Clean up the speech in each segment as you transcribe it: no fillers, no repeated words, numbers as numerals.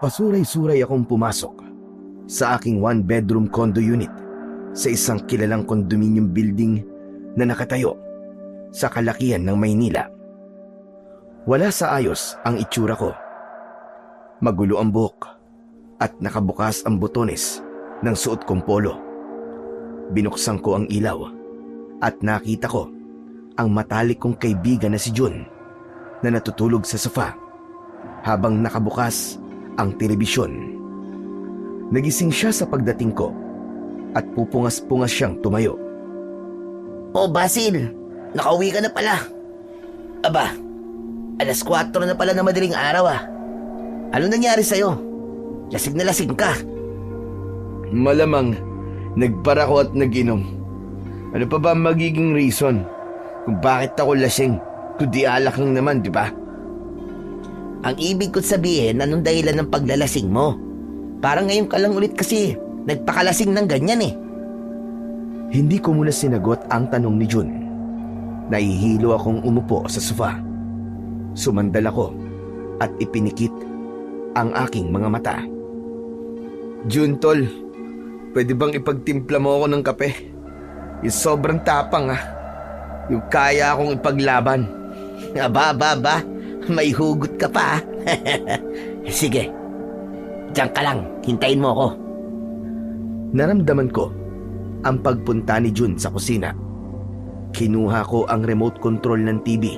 Pasuray-suray akong pumasok sa aking one-bedroom condo unit sa isang kilalang condominium building na nakatayo sa kalakihan ng Maynila. Wala sa ayos ang itsura ko. Magulo ang buhok at nakabukas ang botones ng suot kong polo. Binuksan ko ang ilaw at nakita ko ang matalik kong kaibigan na si Jun na natutulog sa sofa habang nakabukas ang telebisyon. Nagising siya sa pagdating ko at pupungas-pungas siyang tumayo. Oh, Basil, nakauwi ka na pala. Aba, 4:00 na pala na madaling araw ah. Ano nangyari sa'yo? Lasing na lasing ka. Malamang nagpara ko at nag-inom. Ano pa ba magiging reason kung bakit ako lasing? Kundi alak lang naman, di ba? Ang ibig ko sabihin, anong dahilan ng paglalasing mo? Parang ngayon ka lang ulit kasi nagpakalasing ng ganyan eh. Hindi ko muna sinagot ang tanong ni Jun. Nahihilo akong umupo sa sofa. Sumandal ako at ipinikit ang aking mga mata. Jun, tol, pwede bang ipagtimpla mo ako ng kape? Yung sobrang tapang ah. Yung kaya akong ipaglaban. Aba, may hugot ka pa ah. Sige, diyan ka lang, hintayin mo ako. Naramdaman ko ang pagpunta ni Jun sa kusina. Kinuha ko ang remote control ng TV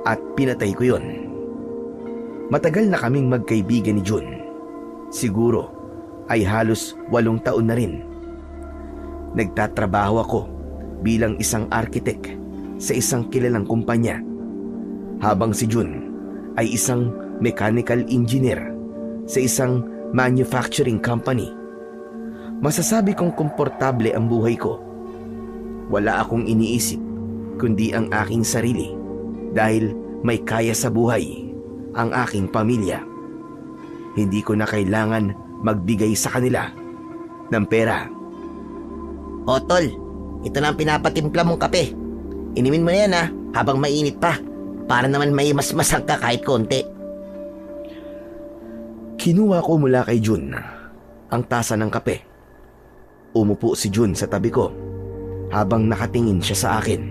at pinatay ko yon. Matagal na kaming magkaibigan ni Jun. Siguro ay halos 8 taon na rin. Nagtatrabaho ako bilang isang architect sa isang kilalang kumpanya, habang si Jun ay isang mechanical engineer sa isang manufacturing company. Masasabi kong komportable ang buhay ko. Wala akong iniisip kundi ang aking sarili dahil may kaya sa buhay ang aking pamilya. Hindi ko na kailangan magbigay sa kanila ng pera. O tol, ito na ang pinapatimpla mong kape. Inumin mo na yan ha, habang mainit pa, para naman may masmasang ka kahit konti. Kinuha ko mula kay Jun ang tasa ng kape. Umupo si Jun sa tabi ko habang nakatingin siya sa akin.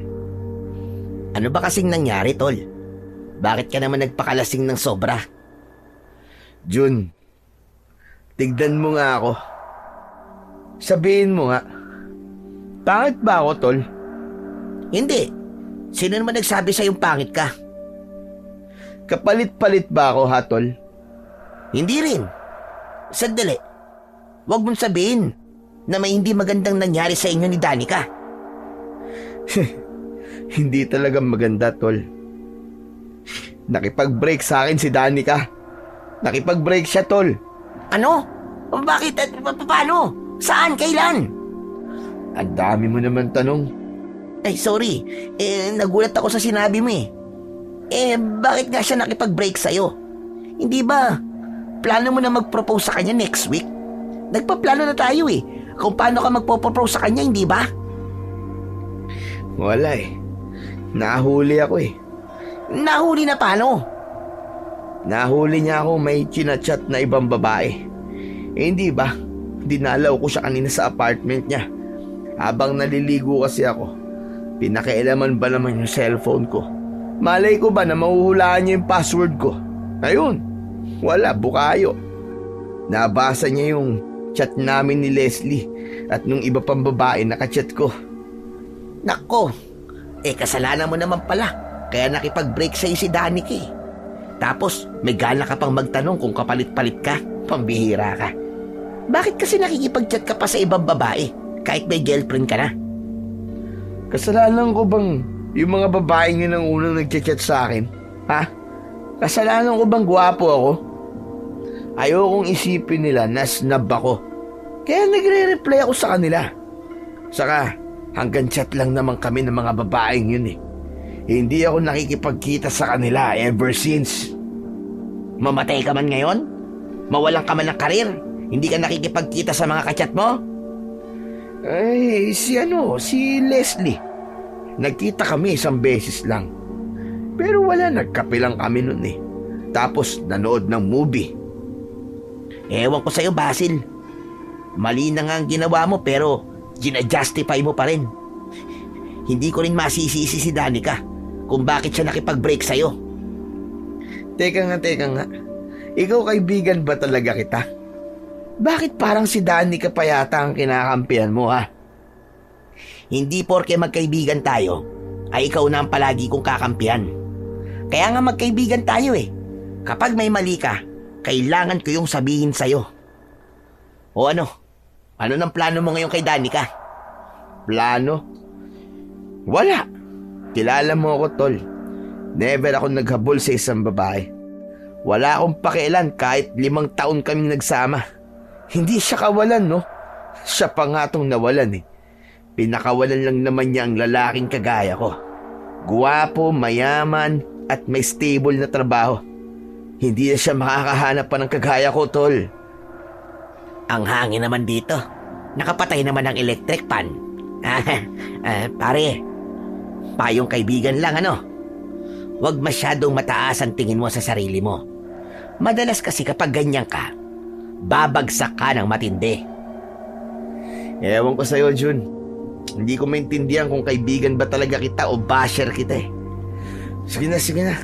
Ano ba kasing nangyari, tol? Bakit ka naman nagpakalasing ng sobra? Jun, tignan mo nga ako. Sabihin mo nga, pangit ba ako, tol? Hindi. Sino naman nagsabi sa'yong pangit ka? Kapalit-palit ba ako, ha, tol? Hindi rin. Sandali. Huwag mong sabihin na may hindi magandang nangyari sa inyo ni Danica. Hindi talaga maganda, tol. Nakipag-break sa akin si Danica. Nakipag-break siya, tol. Ano? Bakit? At paano? Saan? Kailan? Ang dami mo naman tanong. Ay, sorry. Nagulat ako sa sinabi mo eh. Bakit nga siya nakipag-break sa'yo? Hindi ba plano mo na mag-propose sa kanya next week? Nagpaplano na tayo eh. Kung paano ka magpo-propose sa kanya, hindi ba? Wala eh. Nahuli ako eh. Nahuli na paano? Nahuli niya ako may chinachat na ibang babae. Hindi ba? Dinalaw ko siya kanina sa apartment niya. Habang naliligo kasi ako, pinakialaman ba naman yung cellphone ko? Malay ko ba na mahuhulaan niya yung password ko? Ayun, wala, bukayo. Nabasa niya yung chat namin ni Leslie at nung iba pang babae nakachat ko. Nako, kasalanan mo naman pala. Kaya nakipag-break sa'yo si Danica eh. Tapos may gana ka pang magtanong kung kapalit-palit ka. Pambihira ka. Bakit kasi nakikipag-chat ka pa sa ibang babae kahit may girlfriend ka na? Kasalanan ko bang yung mga babaeng yun ang unang nag-chat sa akin? Ha? Kasalanan ko bang gwapo ako? Ayokong isipin nila na snub ako. Kaya nagre-reply ako sa kanila. Saka hanggang chat lang naman kami ng mga babaeng yun eh. Hindi ako nakikipagkita sa kanila ever since. Mamatay ka man ngayon? Mawalan ka man ng karir? Hindi ka nakikipagkita sa mga kachat mo? Ay, si Leslie. Nagkita kami isang beses lang. Pero wala, nagkape lang kami nun eh. Tapos nanood ng movie. Ewan ko sa'yo, Basil. Mali na nga ang ginawa mo pero gina-justify mo pa rin. Hindi ko rin masisisi si Danica kung bakit siya nakipag-break sa'yo. Teka nga. Ikaw kaibigan ba talaga kita? Bakit parang si Danica pa yata ang kinakampihan mo, ha? Hindi porke magkaibigan tayo, ay ikaw na ang palagi kong kakampihan. Kaya nga magkaibigan tayo eh. Kapag may mali ka, kailangan ko yung sabihin sa'yo. O ano? Ano ng plano mo ngayon kay Danica? Plano? Wala. Kilala mo ako, tol. Never ako naghabol sa isang babae. Wala akong pakialam kahit 5 taon kaming nagsama. Hindi siya kawalan, no? Siya pa nga tong nawalan eh. Pinakawalan lang naman niya ang lalaking kagaya ko. Guwapo, mayaman, at may stable na trabaho. Hindi na siya makakahanap pa ng kagaya ko, tol. Ang hangin naman dito. Nakapatay naman ang electric fan. Pare, payong kaibigan lang ano? Huwag masyadong mataas ang tingin mo sa sarili mo. Madalas kasi kapag ganyan ka, babagsak ka ng matindi. Ewan ko sa'yo, Jun. Hindi ko maintindihan kung kaibigan ba talaga kita o basher kita eh. Sige na.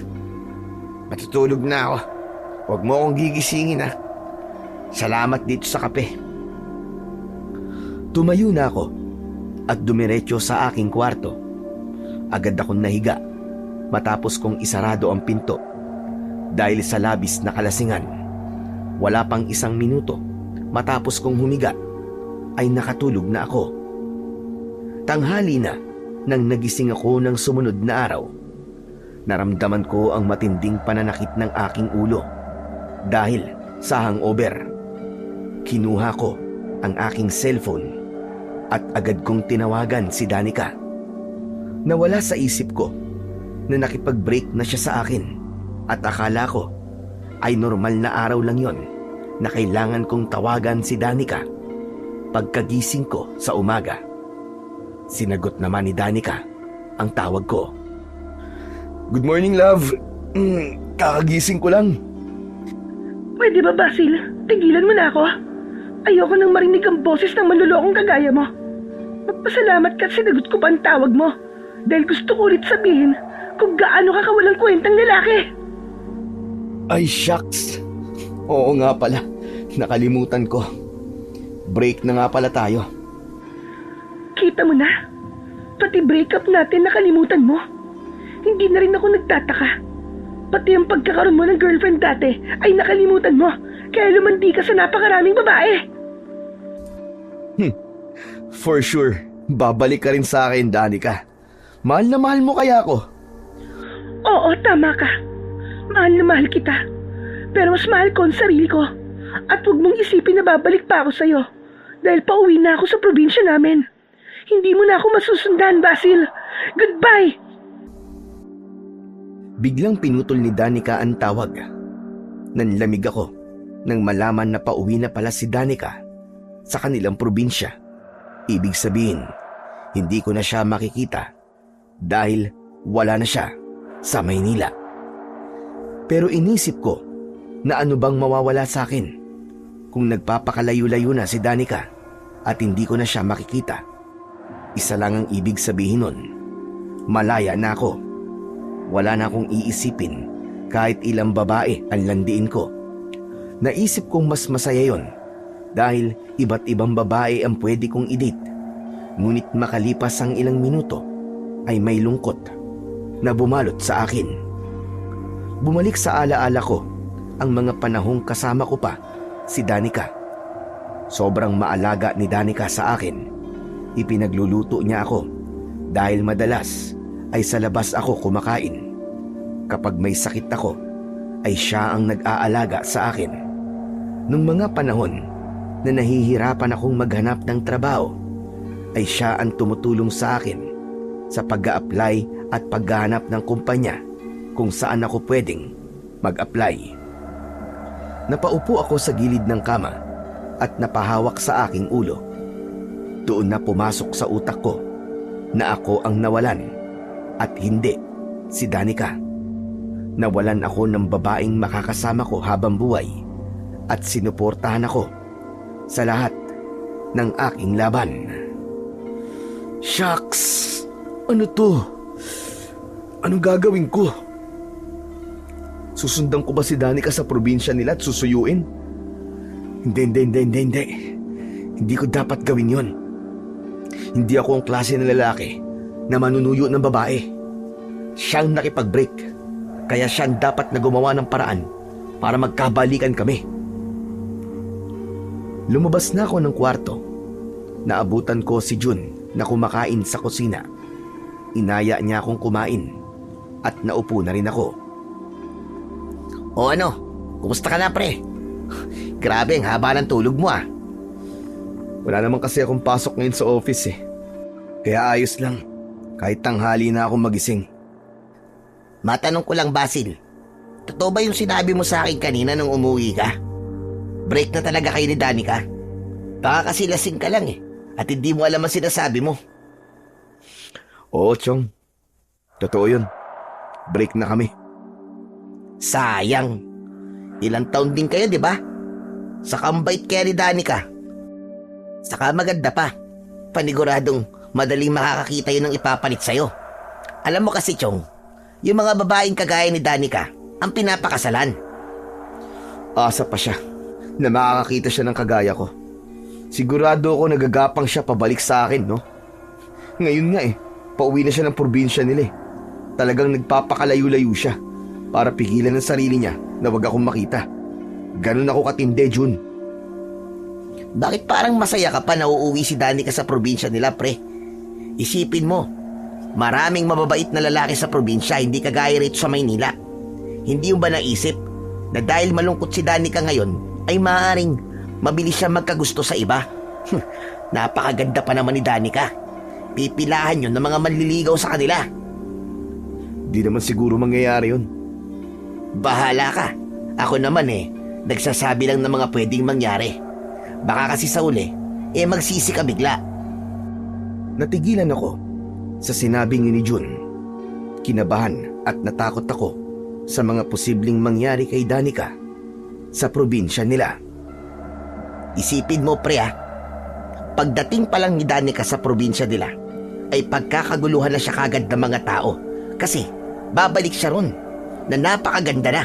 Matutulog na ako. Huwag mo akong gigisingin, ha. Salamat dito sa kape. Tumayo na ako at dumiretso sa aking kwarto. Agad akong nahiga matapos kong isarado ang pinto dahil sa labis na kalasingan. Wala pang 1 minuto matapos kong humiga ay nakatulog na ako. Tanghali na nang nagising ako ng sumunod na araw. Naramdaman ko ang matinding pananakit ng aking ulo dahil sa hangover. Kinuha ko ang aking cellphone at agad kong tinawagan si Danica. Nawala sa isip ko na nakipag-break na siya sa akin at akala ko ay normal na araw lang yon na kailangan kong tawagan si Danica pagkagising ko sa umaga. Sinagot naman ni Danica ang tawag ko. Good morning, love. Kakagising ko lang. Pwede ba, Basil? Tigilan mo na ako. Ayoko nang marinig ang boses ng manlulokong kagaya mo. Magpasalamat ka at sinagot ko pa ang tawag mo. Dahil gusto ko ulit sabihin kung gaano ka kawalang kwentang lalaki. Ay, shucks. Oo nga pala. Nakalimutan ko. Break na nga pala tayo. Kita mo na? Pati breakup natin nakalimutan mo. Hindi na rin ako nagtataka. Pati ang pagkakaroon mo ng girlfriend dati ay nakalimutan mo. Kaya lumandi ka sa napakaraming babae. For sure, babalik ka rin sa akin, Danica. Mahal na mahal mo kaya ako. Oo, tama ka. Mahal na mahal kita. Pero mas mahal ko ang sarili ko. At huwag mong isipin na babalik pa ako sa'yo. Dahil pauwi na ako sa probinsya namin. Hindi mo na ako masusundan, Basil. Goodbye! Biglang pinutol ni Danica ang tawag. Nanlamig ako nang malaman na pauwi na pala si Danica sa kanilang probinsya. Ibig sabihin, hindi ko na siya makikita dahil wala na siya sa Maynila. Pero inisip ko na ano bang mawawala sa akin kung nagpapakalayo-layo na si Danica at hindi ko na siya makikita. Isa lang ang ibig sabihin nun. Malaya na ako. Wala na akong iisipin kahit ilang babae ang landiin ko. Naisip kong mas masaya yon dahil iba't ibang babae ang pwede kong i-date. Ngunit makalipas ang ilang minuto ay may lungkot na bumalot sa akin. Bumalik sa alaala ko ang mga panahong kasama ko pa si Danica. Sobrang maalaga ni Danica sa akin. Ipinagluluto niya ako dahil madalas ay sa labas ako kumakain. Kapag may sakit ako, ay siya ang nag-aalaga sa akin. Nung mga panahon na nahihirapan akong maghanap ng trabaho, ay siya ang tumutulong sa akin sa pag-a-apply at paghahanap ng kumpanya kung saan ako pwedeng mag-apply. Napaupo ako sa gilid ng kama at napahawak sa aking ulo. Doon na pumasok sa utak ko na ako ang nawalan at hindi si Danica. Nawalan ako ng babaeng makakasama ko habang buhay at sinuportahan ako sa lahat ng aking laban. Shucks! Ano to? Anong gagawin ko? Susundan ko ba si Danica sa probinsya nila at susuyuin? Hindi. Hindi ko dapat gawin yon. Hindi ako ang klase ng lalaki na manunuyo ng babae. Siyang nakipag-break, kaya siyang dapat na gumawa ng paraan para magkabalikan kami. Lumabas na ako ng kwarto. Naabutan ko si Jun na kumakain sa kusina. Inaya niya akong kumain at naupo na rin ako. O ano, kumusta ka na pre? Grabe ang haba ng tulog mo ah. Wala naman kasi akong pasok ngayon sa office eh. Kaya ayos lang, kahit tanghali na akong magising. Matanong ko lang Basil, totoo ba yung sinabi mo sa akin kanina nung umuwi ka? Break na talaga kayo ni Danica? Baka kasi lasing ka lang eh, at hindi mo alam ang sinasabi mo. Oo, Chong. Totoo yun. Break na kami. Sayang. Ilang taon din kayo, di ba? Saka ang bait kaya ni Danica. Saka maganda pa. Paniguradong madaling makakakita yun ng ipapalit sa'yo. Alam mo kasi, Chong, yung mga babaeng kagaya ni Danica ang pinapakasalan. Asa pa siya na makakakita siya ng kagaya ko. Sigurado ako nagagapang siya pabalik sa akin, no? Ngayon nga pauwi na siya ng probinsya nila eh. Talagang nagpapakalayo-layo siya para pigilan ang sarili niya na wag akong makita. Ganun ako katindi, Jun. Bakit parang masaya ka pa na uuwi si Danica sa probinsya nila, pre? Isipin mo, maraming mababait na lalaki sa probinsya, hindi kagaya rito sa Maynila. Hindi mo ba naisip na dahil malungkot si Danica ngayon, ay maaaring mabilis siya magkagusto sa iba? Napakaganda pa naman ni Danica. Pipilahan yun ng mga manliligaw sa kanila. Di naman siguro mangyayari yun. Bahala ka. Ako naman nagsasabi lang ng mga pwedeng mangyari. Baka kasi sa uli, magsisi ka bigla. Natigilan ako sa sinabing ni Jun. Kinabahan at natakot ako sa mga posibleng mangyari kay Danica sa probinsya nila. Isipin mo pre pagdating pa lang ni Danica sa probinsya nila, ay pagkakaguluhan na siya kagad ng mga tao. Kasi babalik siya ron na napakaganda na.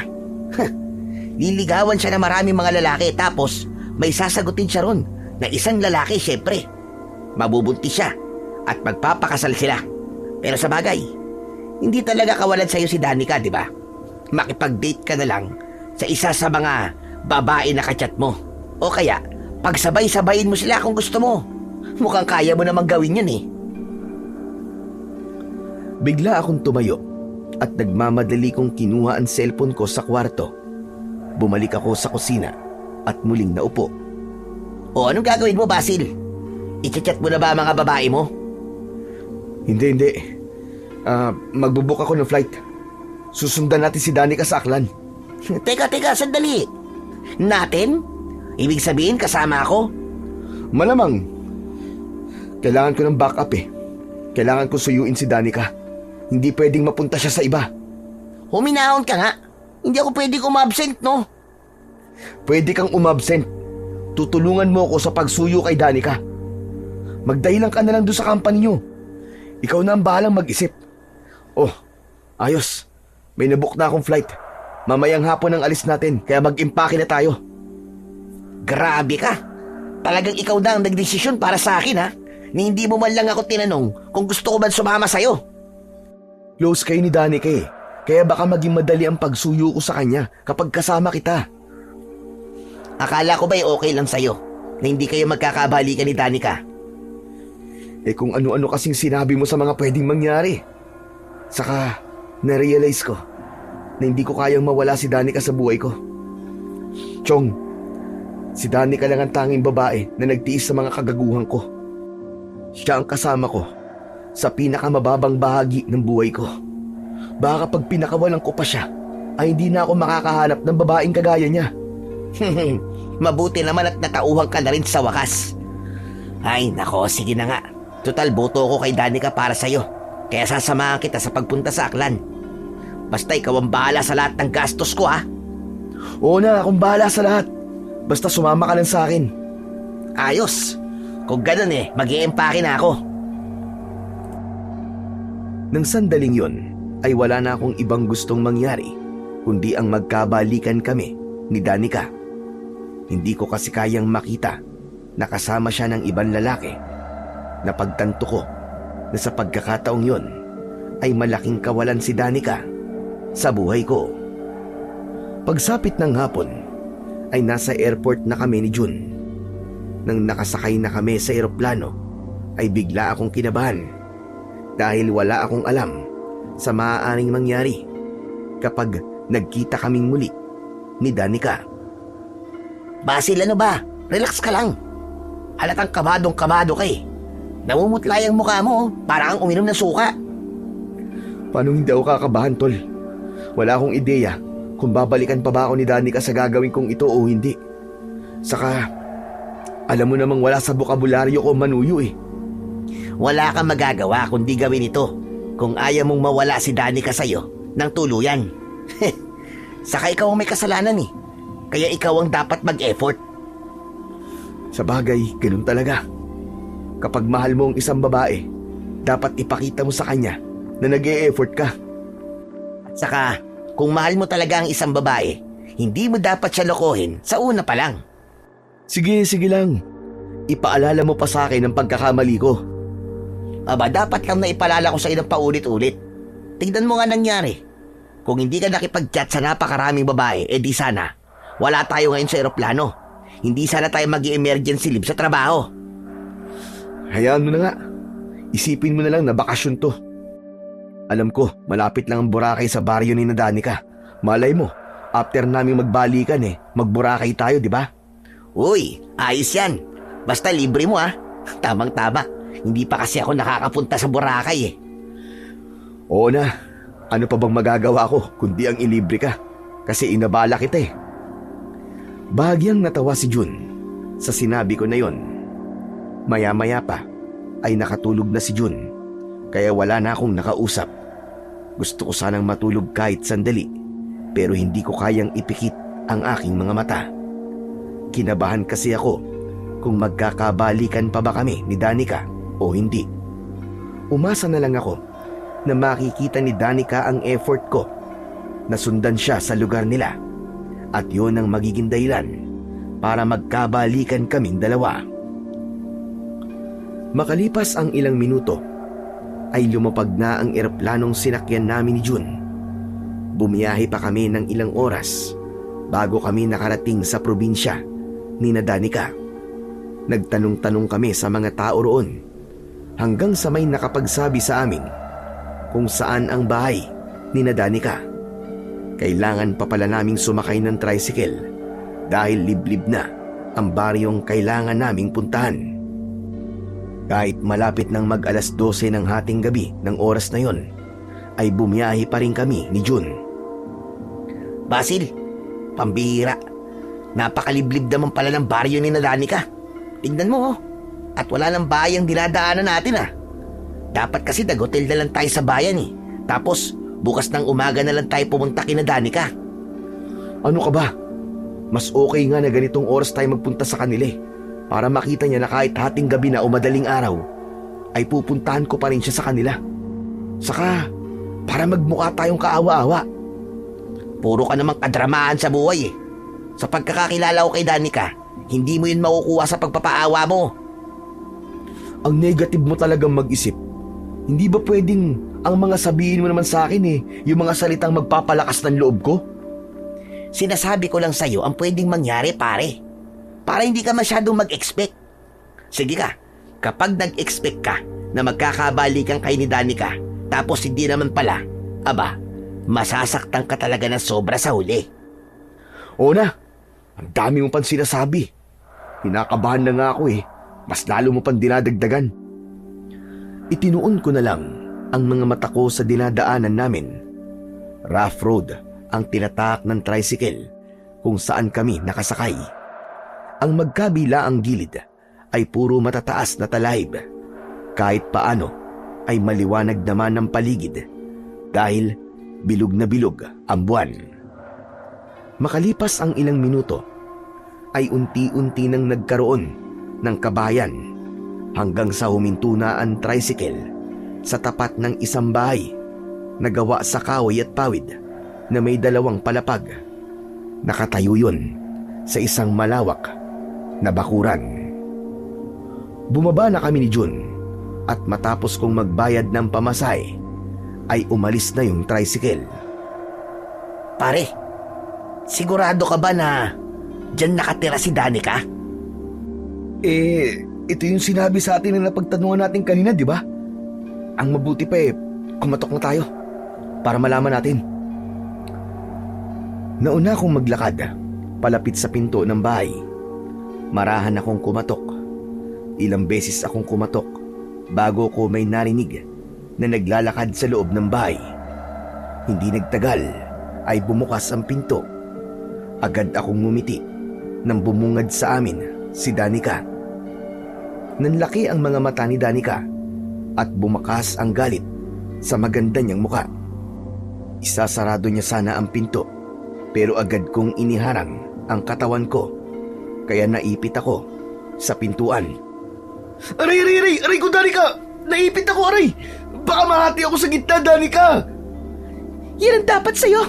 Liligawan siya ng maraming mga lalaki, tapos may sasagutin siya ron na isang lalaki syempre. Mabubuntis siya at magpapakasal sila. Pero sa bagay, hindi talaga kawalan sa'yo si Danica, di ba? Makipag-date ka na lang sa isa sa mga babae na kachat mo. O kaya, pagsabay-sabayin mo sila kung gusto mo. Mukhang kaya mo namang gawin yun eh. Bigla akong tumayo at nagmamadali kong kinuha ang cellphone ko sa kwarto. Bumalik ako sa kusina at muling naupo. O anong gagawin mo, Basil? I-chat mo na ba ang mga babae mo? Hindi. Magbubook ako ng flight. Susundan natin si Danica sa Aklan. Teka, sandali. Natin? Ibig sabihin kasama ako? Malamang. Kailangan ko ng backup Kailangan ko suyuin si Danica. Hindi pwedeng mapunta siya sa iba. Huminahon ka nga. Hindi ako pwedeng umabsent, no? Pwede kang umabsent. Tutulungan mo ako sa pagsuyo kay Danica. Magdahilan ka na lang doon sa company niyo. Ikaw na ang bahalang mag-isip. Oh, ayos. May nabook na akong flight. Mamayang hapon ang alis natin, kaya mag-impake na tayo. Grabe ka. Talagang ikaw na ang nagdesisyon para sa akin, ha? Ni hindi mo man lang ako tinanong kung gusto ko ba sumama sa'yo. Close kayo ni Danica kaya baka maging madali ang pagsuyo ko sa kanya kapag kasama kita. Akala ko ba'y okay lang sa'yo na hindi kayo magkakabalikan ni Danica? Kung ano-ano kasing sinabi mo sa mga pwedeng mangyari. Saka, na-realize ko na hindi ko kayang mawala si Danica sa buhay ko. Chong, si Danica lang ang tanging babae na nagtiis sa mga kagaguhan ko. Siya ang kasama ko sa pinakamababang bahagi ng buhay ko. Baka kapag pinakawalan ko pa siya, ay hindi na ako makakahanap ng babaeng kagaya niya. Mabuti naman at natauhan ka na rin sa wakas. Ay nako, sige na nga. Total, boto ko kay Danica para sa'yo. Kaya sasamahan kita sa pagpunta sa Aklan. Basta ikaw ang bahala sa lahat ng gastos ko, ha? Oo na, akong bahala sa lahat. Basta sumama ka lang sa akin. Ayos. Kung ganun mag-i-empake na ako. Nang sandaling yon ay wala na akong ibang gustong mangyari kundi ang magkabalikan kami ni Danica. Hindi ko kasi kayang makita na kasama siya ng ibang lalaki. Napagtanto ko na sa pagkakataong yon ay malaking kawalan si Danica sa buhay ko. Pagsapit ng hapon ay nasa airport na kami ni June. Nang nakasakay na kami sa eroplano ay bigla akong kinabahan dahil wala akong alam sa maaaring mangyari kapag nagkita kaming muli ni Danica. Basil, ano ba? Relax ka lang. Halatang kabadong-kabado ka Namumutla ang mukha mo, para kang uminom ng suka. Paano hindi ako kakabahan, tol? Wala akong ideya kung babalikan pa ba ako ni Danica sa gagawin kong ito o hindi. Saka, alam mo namang wala sa bokabularyo ko manuyo Wala kang magagawa kundi gawin ito kung ayaw mong mawala si Danica sa'yo ng tuluyan. Saka ikaw ang may kasalanan Kaya ikaw ang dapat mag-effort. Sa bagay, ganun talaga. Kapag mahal mo ang isang babae, dapat ipakita mo sa kanya na nag-e-effort ka. At saka, kung mahal mo talaga ang isang babae, hindi mo dapat siya lokohin sa una pa lang. Sige lang. Ipaalala mo pa sa akin ang pagkakamali ko. Aba, dapat lang na ipaalala ko sa iyo ng paulit-ulit. Tignan mo nga nangyari. Kung hindi ka nakipag-chat sa napakaraming babae, di sana wala tayo ngayon sa eroplano. Hindi sana tayo mag-emergency leave sa trabaho. Hayaan mo na nga. Isipin mo na lang na bakasyon to. Alam ko, malapit lang ang Boracay sa baryo ni Danica. Malay mo, after namin magbalikan mag-Boracay tayo, di ba? Uy, ayos yan. Basta libre mo Tamang-tama. Hindi pa kasi ako nakakapunta sa Boracay Oo na. Ano pa bang magagawa ko kundi ang ilibre ka? Kasi inabala kita Bahagyang natawa si June sa sinabi ko na yon. Maya-maya pa ay nakatulog na si June, kaya wala na akong nakausap. Gusto ko sanang matulog kahit sandali, pero hindi ko kayang ipikit ang aking mga mata. Kinabahan kasi ako kung magkakabalikan pa ba kami ni Danica o hindi. Umasa na lang ako na makikita ni Danica ang effort ko na sundan siya sa lugar nila, at yun ang magiging dahilan para magkabalikan kaming dalawa. Makalipas ang ilang minuto ay lumapag na ang eroplanong sinakyan namin ni June. Bumiyahe pa kami ng ilang oras bago kami nakarating sa probinsya ni Danica. Nagtanong-tanong kami sa mga tao roon hanggang sa may nakapagsabi sa amin kung saan ang bahay ni Danica. Kailangan pa pala naming sumakay ng tricycle dahil liblib na ang baryong kailangan naming puntahan. Kahit malapit ng mag-alas 12 ng hating gabi ng oras na yon, ay bumiyahe pa rin kami ni June. Basil, pambihira. Napakaliblib naman pala ng baryo ni Danica. Tingnan mo At wala nang bayang dinadaanan natin Dapat kasi nag-hotel na lang tayo sa bayan Tapos bukas ng umaga na lang tayo pumunta kina Danica. Ano ka ba? Mas okay nga na ganitong oras tayo magpunta sa kanila para makita niya na kahit hating gabi na o madaling araw ay pupuntahan ko pa rin siya sa kanila. Saka para magmukha tayong kaawa-awa. Puro ka namang kadramaan sa buhay Sa pagkakakilala ko kay Danica, hindi mo yun makukuha sa pagpapaawa mo. Ang negative mo talagang mag-isip. Hindi ba pwedeng ang mga sabihin mo naman sa akin yung mga salitang magpapalakas ng loob ko? Sinasabi ko lang sa'yo ang pwedeng mangyari, pare. Para hindi ka masyadong mag-expect. Sige ka, kapag nag-expect ka na magkakabalikan kayo ni Danica, tapos hindi naman pala, aba, masasaktan ka talaga ng sobra sa huli. Oo na, ang dami mo pang sinasabi. Kinakabahan na nga ako mas lalo mo pang dinadagdagan. Itinuon ko na lang ang mga mata ko sa dinadaanan namin. Rough road ang tinatahak ng tricycle kung saan kami nakasakay. Ang magkabila ang gilid ay puro matataas na talahib. Kahit paano ay maliwanag naman ang paligid dahil bilog na bilog ang buwan. Makalipas ang ilang minuto ay unti-unti nang nagkaroon ng kabayan hanggang sa huminto na ang tricycle sa tapat ng isang bahay na gawa sa kahoy at pawid na may 2 palapag. Nakatayo yun sa isang malawak na bakuran. Bumaba na kami ni Jun at matapos kong magbayad ng pamasahe ay umalis na yung tricycle. Pare, sigurado ka ba na dyan nakatira si Danica? Ito yung sinabi sa atin na napagtanungan natin kanina, di ba? Ang mabuti pa kumatok na tayo para malaman natin. Nauna akong maglakad palapit sa pinto ng bahay. Marahan akong kumatok. Ilang beses akong kumatok bago ko may narinig na naglalakad sa loob ng bahay. Hindi nagtagal ay bumukas ang pinto. Agad akong ngumiti nang bumungad sa amin si Danica. Nanlaki ang mga mata ni Danica at bumakas ang galit sa maganda niyang muka. Isasarado niya sana ang pinto pero agad kong iniharang ang katawan ko kaya naipit ako sa pintuan. Aray ko, Danica! Naipit ako, aray! Baka mahati ako sa gitna, Danica! Yan ang dapat sa'yo.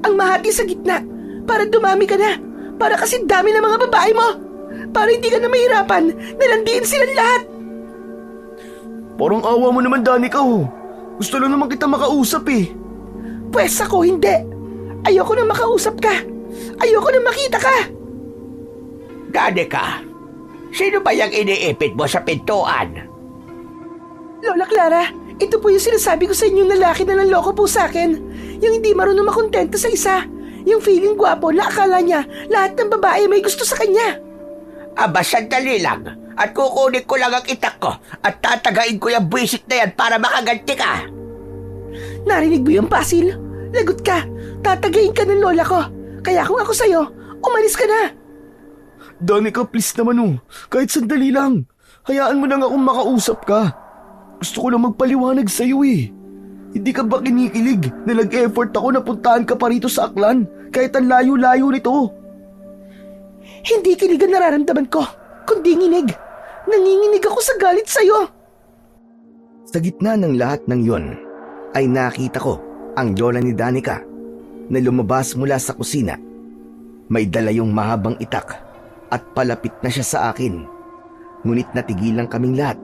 Ang mahati sa gitna. Para dumami ka na. Para kasi dami ng mga babae mo. Para hindi ka na mahirapan na landiin silang lahat. Parang awa mo naman, Danica, oh. Gusto lang naman kita makausap eh. Pwes ako hindi. Ayoko na makausap ka. Ayoko na makita ka. Danica, sino ba yung iniipit mo sa pintuan? Lola Clara, ito po yung sinasabi ko sa inyong lalaki na nanloko po sa akin. Yung hindi marunong makontento sa isa. Yung feeling gwapo na akala niya lahat ng babae may gusto sa kanya. Aba, sandali lang. At kukunin ko lang ang itak ko at tatagain ko yung buwisit na yan para makaganti ka. Narinig mo yung Basil? Lagot ka. Tatagayin ka ng lola ko. Kaya kung ako sa'yo, umalis ka na. Danica, please naman oh. Kahit sandali lang. Hayaan mo lang akong makausap ka. Gusto ko lang magpaliwanag sa'yo eh. Hindi ka ba kinikilig na nag-effort ako na puntahan ka pa rito sa Aklan kahit ang layo-layo nito? Hindi kilig ang nararamdaman ko, kundi nginig. Nanginginig ako sa galit sa'yo. Sa gitna ng lahat ng yon, ay nakita ko ang lola ni Danica na lumabas mula sa kusina. May dala yung mahabang itak at palapit na siya sa akin. Ngunit natigilan kaming lahat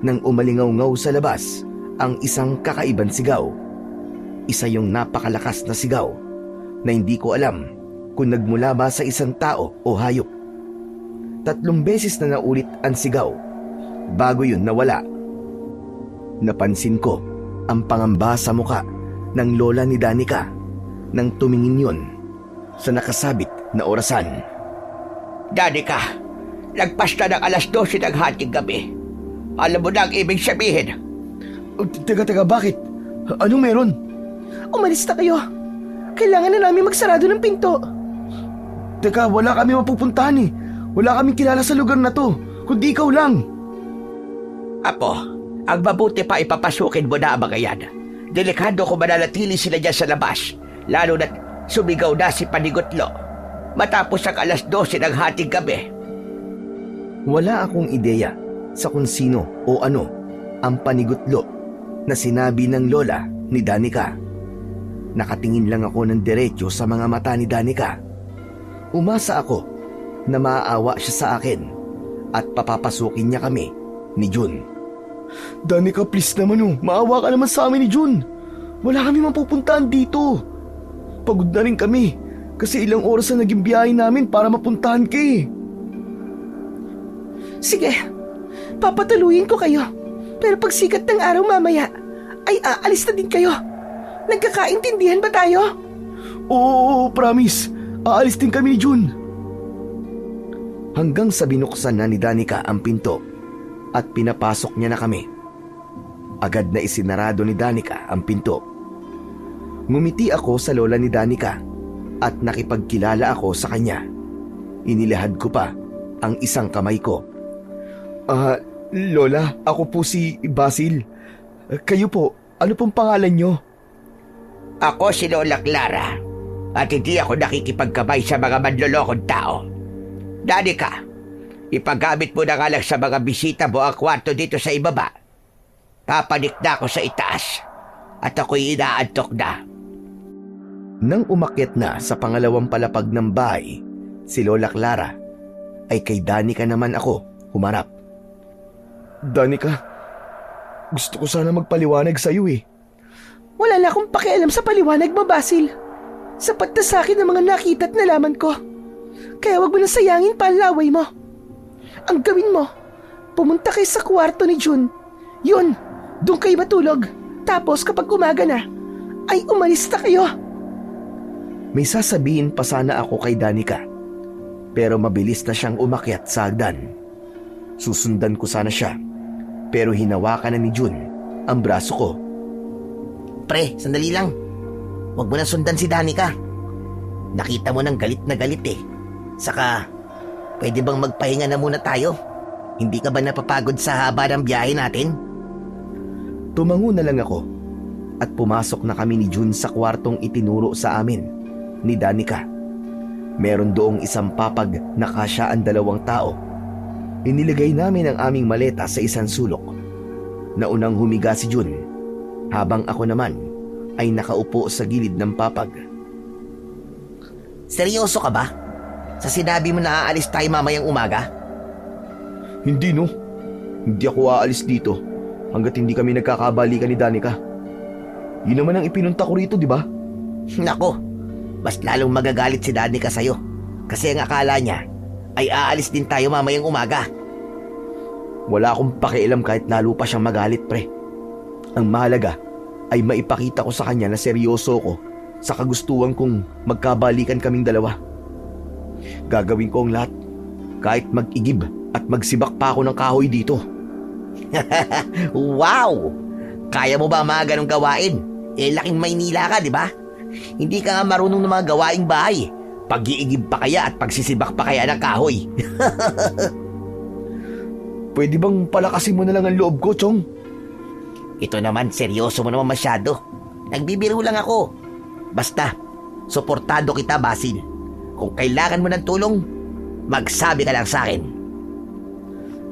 nang umalingaw-ngaw sa labas ang isang kakaibang sigaw. Isa yung napakalakas na sigaw na hindi ko alam kung nagmula ba sa isang tao o hayop. 3 beses na naulit ang sigaw bago yun nawala. Napansin ko ang pangamba sa muka ng lola ni Danica nang tumingin yun sa nakasabit na orasan. Danica, lagpas na ng 12:00 ng hating gabi. Alam mo na ang ibig sabihin. Teka, bakit? Anong meron? Umalis na kayo. Kailangan na namin magsarado ng pinto. Teka, wala kami mapupuntahan eh. Wala kaming kilala sa lugar na to, kundi ikaw lang. Apo, ang mabuti pa ipapasukin mo na ang mga yan. Delikado kung mananatili sila dyan sa labas, lalo na't sumigaw na si Panigutlo matapos ang 12:00 ng hating gabi. Wala akong ideya sa kung sino o ano ang Panigutlo na sinabi ng lola ni Danica. Nakatingin lang ako ng diretso sa mga mata ni Danica. Umasa ako na maaawa siya sa akin at papapasukin niya kami ni Jun. Danica, please naman oh. Maawa ka naman sa amin ni Jun. Wala kami mapupuntahan dito. Pagod na rin kami kasi ilang oras na naging biyahe namin para mapuntahan ka eh. Sige, papataluyin ko kayo. Pero pag sikat ng araw mamaya, ay aalis na din kayo. Nagkakaintindihan ba tayo? Oo, promise. Aalis din kami ni Jun. Hanggang sa binuksan na ni Danica ang pinto at pinapasok niya na kami. Agad na isinarado ni Danica ang pinto. Ngumiti ako sa lola ni Danica at nakipagkilala ako sa kanya. Inilahad ko pa ang isang kamay ko. Lola, ako po si Basil. Kayo po, ano pong pangalan nyo? Ako si Lola Clara at hindi ako nakikipagkabay sa mga manlolokong tao. Danica, ipagamit mo na nga lang sa mga bisita mo ang kwarto dito sa ibaba. Papanik na ako sa itaas at ako'y inaantok na. Nang umakyat na sa pangalawang palapag ng bahay, si Lola Clara, ay kay Danica naman ako humarap. Danica, gusto ko sana magpaliwanag sa'yo eh. Wala na akong pakialam sa paliwanag mo, Basil. Sapat na sa akin ang mga nakita at nalaman ko. Kaya wag mo na sayangin pa ang laway mo. Ang gawin mo, pumunta kayo sa kwarto ni June. Yun, doon kayo matulog. Tapos kapag umaga na, ay umalis na kayo. May sasabihin pa sana ako kay Danica, pero mabilis na siyang umakyat sa hagdan. Susundan ko sana siya, pero hinawakan na ni June ang braso ko. Pre, sandali lang. Huwag mo na sundan si Danica. Nakita mo nang galit na galit eh. Saka, pwede bang magpahinga na muna tayo? Hindi ka ba napapagod sa haba ng biyahe natin? Tumango na lang ako at pumasok na kami ni June sa kwartong itinuro sa amin ni Danica. Meron doong isang papag na kasya ang 2 tao. Inilagay namin ang aming maleta sa isang sulok. Naunang humiga si June, habang ako naman ay nakaupo sa gilid ng papag. Seryoso ka ba? Sa sinabi mo na aalis tayo mamayang umaga? Hindi no, hindi ako aalis dito hanggat hindi kami nagkakabalikan ni Danica. Yun naman ang ipinunta ko rito, di ba? Nako, mas lalong magagalit si Danica sa'yo. Kasi ang akala niya ay aalis din tayo mamayang umaga. Wala akong pakialam kahit lalo pa siyang magalit, pre. Ang mahalaga ay maipakita ko sa kanya na seryoso ko sa kagustuhan kong magkabalikan kaming 2. Gagawin ko ang lahat, kahit mag-igib at magsibak pa ako ng kahoy dito. Wow! Kaya mo ba mga ganong gawain? Eh, laking Maynila ka, di ba? Hindi ka nga marunong ng mga gawaing bahay. Pag-iigib pa kaya at pagsisibak pa kaya ng kahoy? Pwede bang palakasin mo na lang ang loob ko, Chong? Ito naman, seryoso mo naman masyado. Nagbibiro lang ako. Basta, suportado kita, Basil. Kung kailangan mo ng tulong, magsabi ka lang sa akin.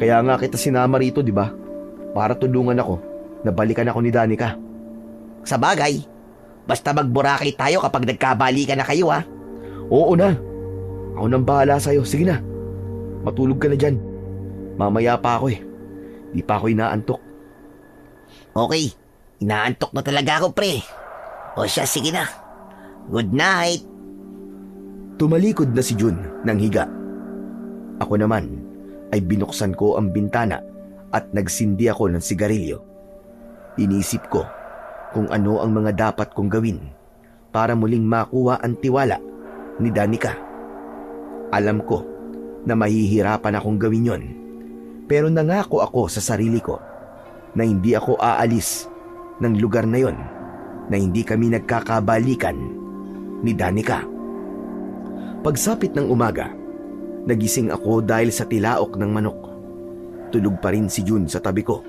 Kaya nga kita sinama rito, di ba? Para tulungan ako na balikan ako ni Danica. Sa bagay, basta magburakay tayo kapag nagkabalikan na kayo, ha? Oo na. Ako nang bahala sa'yo. Sige na. Matulog ka na dyan. Mamaya pa ako eh. Di pa ako inaantok. Okay, inaantok na talaga ako, pre. O siya, sige na. Good night. Tumalikod na si June ng higa. Ako naman ay binuksan ko ang bintana at nagsindi ako ng sigarilyo. Inisip ko kung ano ang mga dapat kong gawin para muling makuha ang tiwala ni Danica. Alam ko na mahihirapan akong gawin yon, pero nangako ako sa sarili ko na hindi ako aalis ng lugar na yon na hindi kami nagkakabalikan ni Danica. Pagsapit ng umaga, nagising ako dahil sa tilaok ng manok. Tulog pa rin si June sa tabi ko.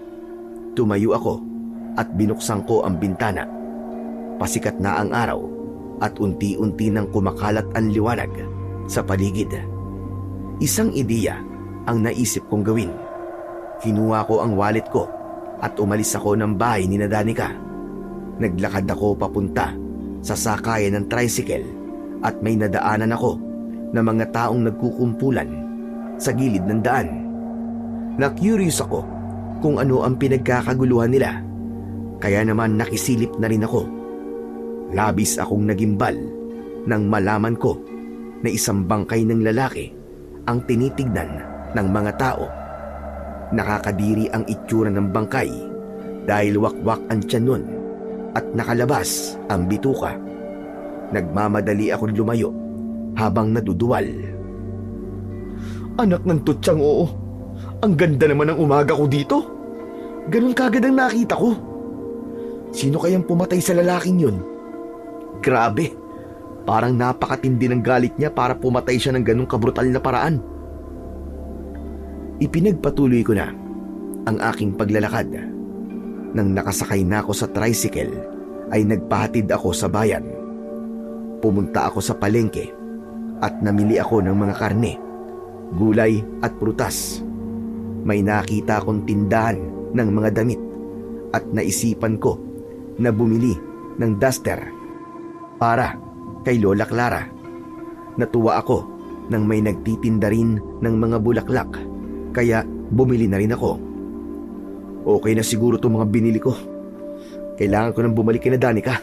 Tumayo ako at binuksan ko ang bintana. Pasikat na ang araw at unti-unti nang kumakalat ang liwanag sa paligid. Isang ideya ang naisip kong gawin. Kinuha ko ang wallet ko at umalis ako ng bahay ni Danica. Naglakad ako papunta sa sakayan ng tricycle at may nadaanan ako na mga taong nagkukumpulan sa gilid ng daan. Na-curious ako kung ano ang pinagkakaguluhan nila, kaya naman nakisilip na rin ako. Labis akong nagimbal nang malaman ko na isang bangkay ng lalaki ang tinitignan ng mga tao. Nakakadiri ang itsura ng bangkay dahil wakwak ang tiyan nun at nakalabas ang bituka. Nagmamadali akong lumayo habang naduduwal. Anak ng tutsang, oo. Ang ganda naman ng umaga ko dito. Ganun kagad ang nakita ko. Sino kayang pumatay sa lalaking yun? Grabe, parang napakatindi ng galit niya para pumatay siya ng ganung kabrutal na paraan. Ipinagpatuloy ko na ang aking paglalakad. Nang nakasakay na ako sa tricycle, ay nagpahatid ako sa bayan. Pumunta ako sa palengke at namili ako ng mga karne, gulay at prutas. May nakita akong tindahan ng mga damit at naisipan ko na bumili ng duster para kay Lola Clara. Natuwa ako nang may nagtitinda rin ng mga bulaklak, kaya bumili na rin ako. Okay na siguro itong mga binili ko. Kailangan ko nang bumalik kina Danica.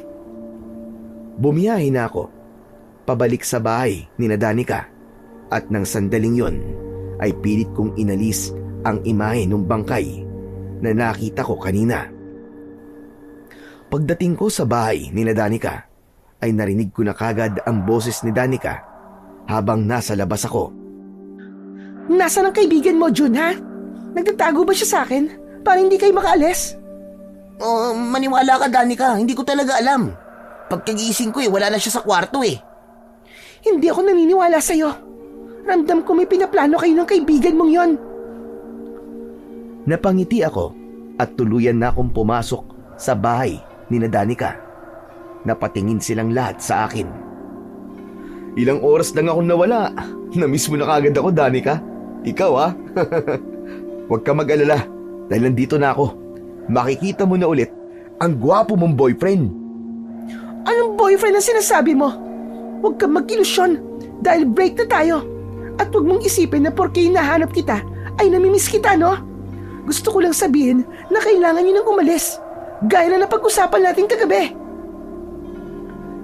Bumiyahe na ako pabalik sa bahay ni Danica, at nang sandaling yon ay pilit kong inalis ang imahe ng bangkay na nakita ko kanina. Pagdating ko sa bahay ni Danica ay narinig ko na kagad ang boses ni Danica habang nasa labas ako. Nasaan ang kaibigan mo, Jun, ha? Nagtatago ba siya sa akin para hindi kayo makaalis? Maniwala ka, Danica. Hindi ko talaga alam. Pagkagising ko wala na siya sa kwarto Hindi ako naniniwala sa'yo. Ramdam ko may pinaplano kayo ng kaibigan mong yon. Napangiti ako at tuluyan na akong pumasok sa bahay ni Danica. Napatingin silang lahat sa akin. Ilang oras lang akong nawala. Namiss mo na kagad ako, Danica. Ikaw Huwag ka mag-alala dahil nandito na ako. Makikita mo na ulit ang gwapo mong boyfriend. Anong boyfriend ang sinasabi mo? Huwag kang mag-ilusyon dahil break na tayo. At huwag mong isipin na porke hinahanap kita ay namimiss kita, no? Gusto ko lang sabihin na kailangan niyo nang umalis. Gaya na napag-usapan natin kagabi.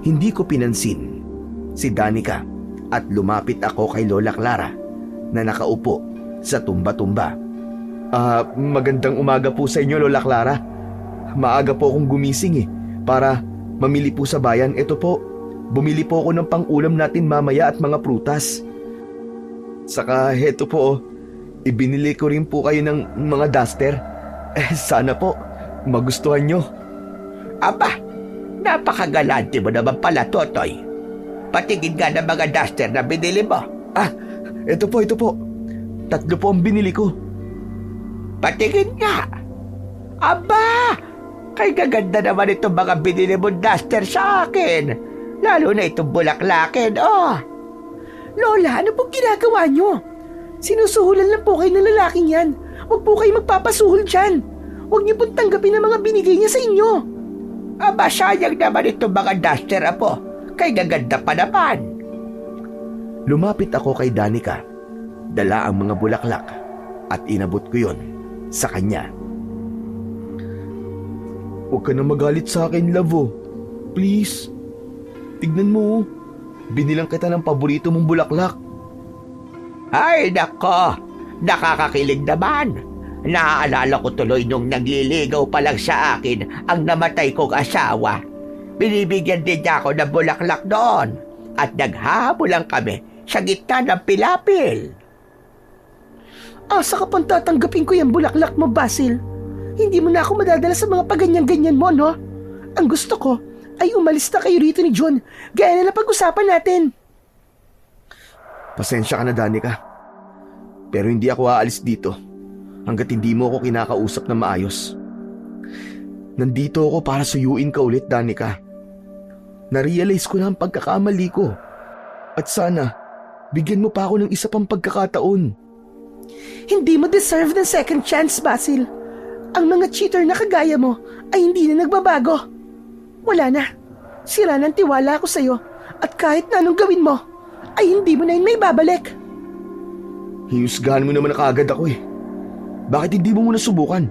Hindi ko pinansin si Danica at lumapit ako kay Lola Clara na nakaupo sa tumba-tumba. Magandang umaga po sa inyo, Lola Clara. Maaga po akong gumising para mamili po sa bayan. Ito po, bumili po ako ng pang-ulam natin mamaya at mga prutas. Saka heto po, ibinili ko rin po kayo ng mga duster. Sana po magustuhan nyo. Aba, napakagalante mo naman pala, Totoy. Patingin nga ng mga duster na binili mo. Ito po. 3 po ang binili ko. Patingin nga. Aba, kay gaganda naman itong mga binili mo duster sa akin. Lalo na itong bulaklakin, Lola, ano pong ginagawa nyo? Sinusuhulan lang po kayo ng lalaking yan. Huwag po kayo magpapasuhol dyan. Huwag niyo pong tanggapin ang mga binigay niya sa inyo. Aba, sayang naman itong mga duster, Apo. Kay gaganda pa naman. Lumapit ako kay Danica. Dala ang mga bulaklak at inabot ko yon sa kanya. Huwag ka na magalit sa akin, love. Please. Tignan mo. Binilang kita ng paborito mong bulaklak. Ay, nako. Nakakakilig naman. Naaalala ko tuloy nung nagliligaw pa lang sa akin ang namatay kong asawa. Binibigyan din niya ako ng bulaklak doon. At naghabol lang kami sa gitna ng pilapil. Asa ka pang tatanggapin ko yung bulaklak mo, Basil? Hindi mo na ako madadala sa mga paganyan-ganyan mo, no? Ang gusto ko ay umalis na kayo rito ni John, gaya na napag-usapan natin. Pasensya ka na, Danica. Pero hindi ako aalis dito hanggat hindi mo ako kinakausap na maayos. Nandito ako para suyuin ka ulit, Danica. Narealize ko na ang pagkakamali ko. At sana, bigyan mo pa ako ng isa pang pagkakataon. Hindi mo deserve ng second chance, Basil. Ang mga cheater na kagaya mo ay hindi na nagbabago. Wala na. Sira ng tiwala ko sa'yo at kahit na anong gawin mo, ay hindi mo na yun may babalik. Hinusgahan mo naman na kaagad ako . Bakit hindi mo muna subukan?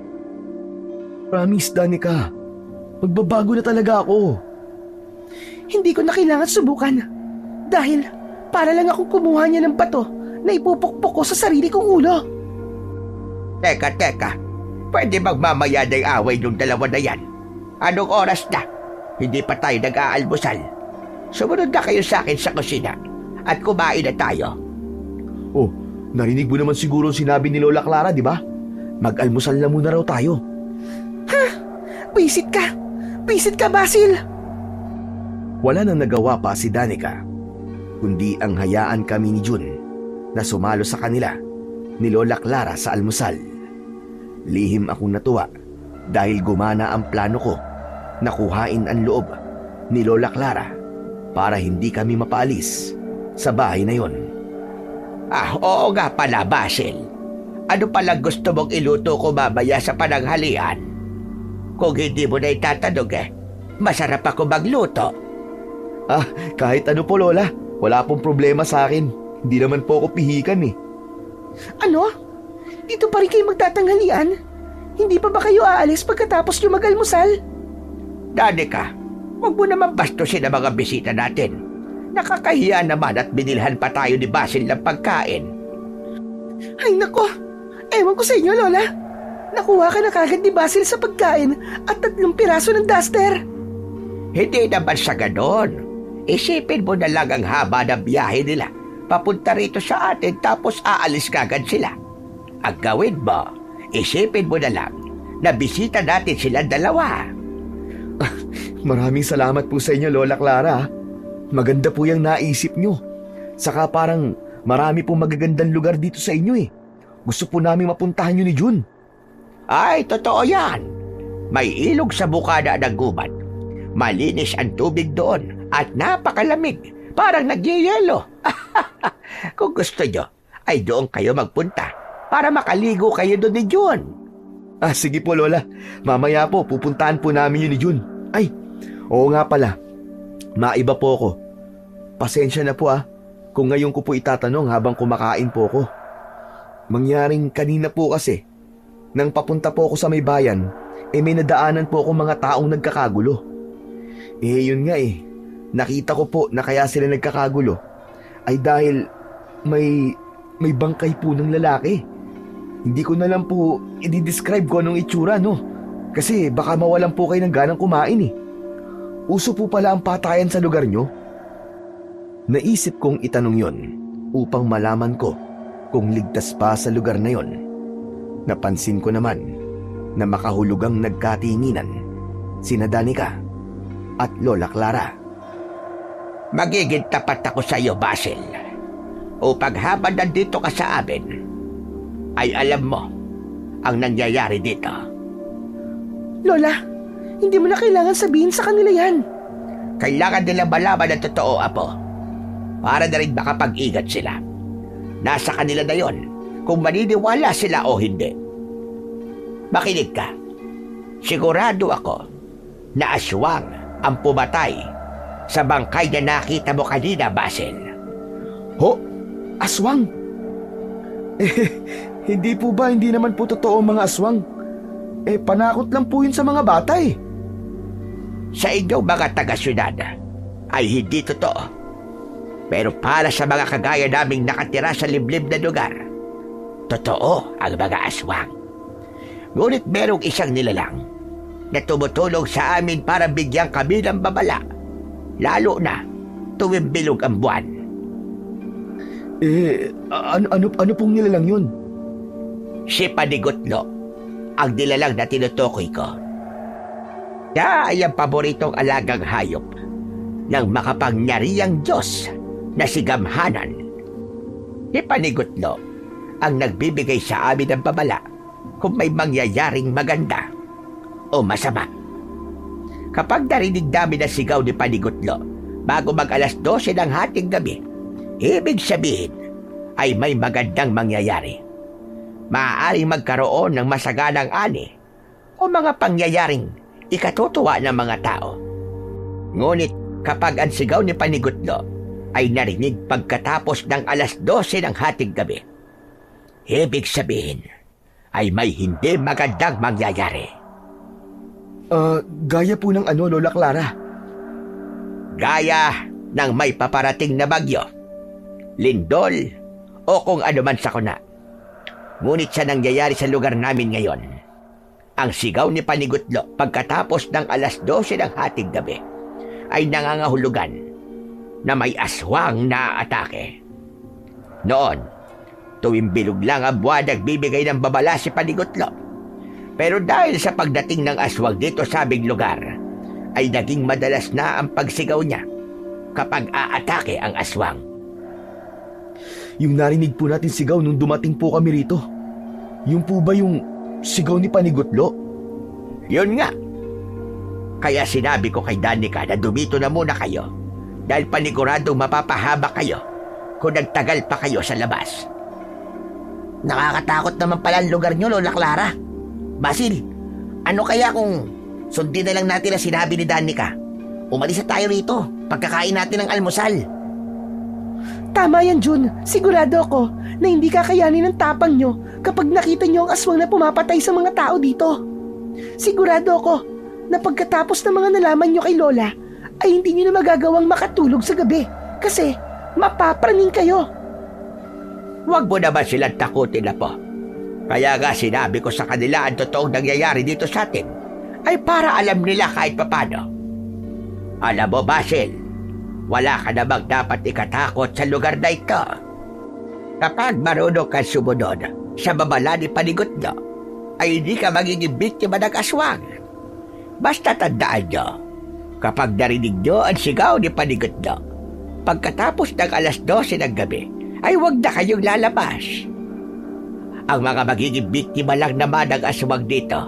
Promise, Danica. Magbabago na talaga ako. Hindi ko na kailangan subukan. Dahil para lang akong kumuha niya ng bato na ipupukpok ko sa sarili kong ulo. Teka. Pwede magmamaya na yung away yung dalawa na yan. Anong oras na? Hindi pa tayo nag-aalmusal. Sumunod na kayo sa akin sa kusina at kumain na tayo. Oh, narinig mo naman siguro sinabi ni Lola Clara, di ba? Mag-almusal na muna raw tayo. Wisit ka! Wisit ka, Basil! Wala nang nagawa pa si Danica, kundi ang hayaan kami ni Jun na sumalo sa kanila ni Lola Clara sa almusal. Lihim akong natuwa dahil gumana ang plano ko na kuhain ang loob ni Lola Clara para hindi kami mapaalis sa bahay na yon. Oo nga pala, Basil. Ano pala gusto mong iluto ko mamaya sa pananghalian? Kung hindi mo na itatanong masarap ako magluto. Kahit ano po, Lola. Wala pong problema sa akin. Hindi naman po ako pihikan eh. Ano? Dito pa rin kayo magtatanghalian? Hindi pa ba kayo aalis pagkatapos nyo mag-almusal? Danica, huwag mo naman bastusin ang mga bisita natin. Nakakahiya naman at binilhan pa tayo ni Basil ng pagkain. Ay nako, ewan ko sa inyo, Lola. Nakuha ka na kagad ni Basil sa pagkain at 3 piraso ng duster. Hindi naman sa ganon. Isipin mo na lang ang haba ng biyahe nila. Papunta rito sa atin tapos aalis kagad sila. Ang gawin mo, isipin mo na lang na bisita natin silang 2. Maraming salamat po sa inyo, Lola Clara. Maganda po yung naisip nyo. Saka parang marami pong magagandang lugar dito sa inyo eh. Gusto po namin mapuntahan nyo ni Jun. Ay, totoo yan. May ilog sa bukana ng gubat. Malinis ang tubig doon at napakalamig. Parang nagyayelo. Kung gusto nyo, ay doon kayo magpunta para makaligo kayo doon ni Jun. Sige po, Lola. Mamaya po, pupuntahan po namin yun ni Jun. Ay, oo nga pala. Maiba po ako. Pasensya na po kung ngayon ko po itatanong habang kumakain po ako. Mangyaring kanina po kasi, nang papunta po ako sa may bayan, may nadaanan po ako mga taong nagkakagulo. Yun nga nakita ko po na kaya sila nagkakagulo ay dahil may bangkay po ng lalaki. Hindi ko na lang po i-describe ko anong itsura, no? Kasi baka mawalan po kayo ng ganang kumain. Uso po pala ang patayan sa lugar nyo? Naisip kong itanong yon upang malaman ko kung ligtas pa sa lugar na yon. Napansin ko naman na makahulugang nagkatinginan sina Danica at Lola Clara. Magiging tapat ako sa iyo, Basil. Upang habang nandito ka sa amin, ay alam mo ang nangyayari dito. Lola, hindi mo na kailangan sabihin sa kanila yan. Kailangan nilang malaman ang totoo, Apo. Para na rin makapag-ingat sila. Nasa kanila na yon kung maniniwala sila o hindi. Makinig ka. Sigurado ako na aswang ang pumatay sa bangkay na nakita mo kanina, Basil. Ho? Aswang? Hindi po ba, hindi naman po totoo ang mga aswang? Panakot lang po yun sa mga bata Sa inyong mga taga-syudad ay hindi totoo. Pero para sa mga kagaya naming nakatira sa liblib na lugar, totoo ang mga aswang. Ngunit merong isang nilalang na tumutulong sa amin para bigyan kami ng babala, lalo na tuwing bilog ang buwan. Ano pong nilalang yun? Si Panigutlo, ang nilalang na tinutukoy ko. Siya ay ang paboritong alagang hayop ng makapangyarihang Diyos na si Gamhanan. Si Panigutlo ang nagbibigay sa amin ng babala kung may mangyayaring maganda o masama. Kapag narinig namin ang sigaw ni Panigutlo bago mag-alas 12 ng hating gabi, ibig sabihin ay may magandang mangyayari. Maaaring magkaroon ng masaganang ani o mga pangyayaring ikatutuwa ng mga tao. Ngunit kapag ang sigaw ni Panigutlo ay narinig pagkatapos ng alas 12 ng hating gabi, ibig sabihin ay may hindi magandang mangyayari. Gaya po ng ano, Lola Clara? Gaya ng may paparating na bagyo, lindol, o kung ano man sakuna. Ngunit sa nangyayari sa lugar namin ngayon, ang sigaw ni Panigutlo pagkatapos ng alas 12 ng hating gabi ay nangangahulugan na may aswang na atake. Noon, tuwing bilog lang ang buwan, nagbibigay ng babala si Panigutlo. Pero dahil sa pagdating ng aswang dito sa aming lugar, ay naging madalas na ang pagsigaw niya kapag aatake ang aswang. Yung narinig po natin sigaw nung dumating po kami rito, yung po ba yung sigaw ni Panigutlo? Yun nga. Kaya sinabi ko kay Danica na dumito na muna kayo dahil paniguradong mapapahaba kayo kung nagtagal pa kayo sa labas. Nakakatakot naman pala ang lugar nyo, Lola Clara. Basil, ano kaya kung sundin na lang natin ang sinabi ni Danica? Umalis na tayo rito, pagkakain natin ng almusal. Tama yan, Jun. Sigurado ako na hindi kakayanin ng tapang nyo kapag nakita nyo ang aswang na pumapatay sa mga tao dito. Sigurado ako na pagkatapos ng mga nalaman nyo kay Lola, ay hindi nyo na magagawang makatulog sa gabi kasi mapapraning kayo. Huwag mo naman silang takutin na po. Kaya nga sinabi ko sa kanila ang totoong nangyayari dito sa atin ay para alam nila kahit papano. Alam mo, Basil, wala ka namang dapat ikatakot sa lugar na ito. Kapag marunong ka sumunod sa babala ni panigot nyo, ay hindi ka magiging biktima ng aswang. Basta tandaan nyo, kapag narinig nyo ang sigaw ni panigot nyo, pagkatapos ng 12:00 ng gabi, ay huwag na kayong lalabas. Ang mga magiging biktima lang naman ng aswang dito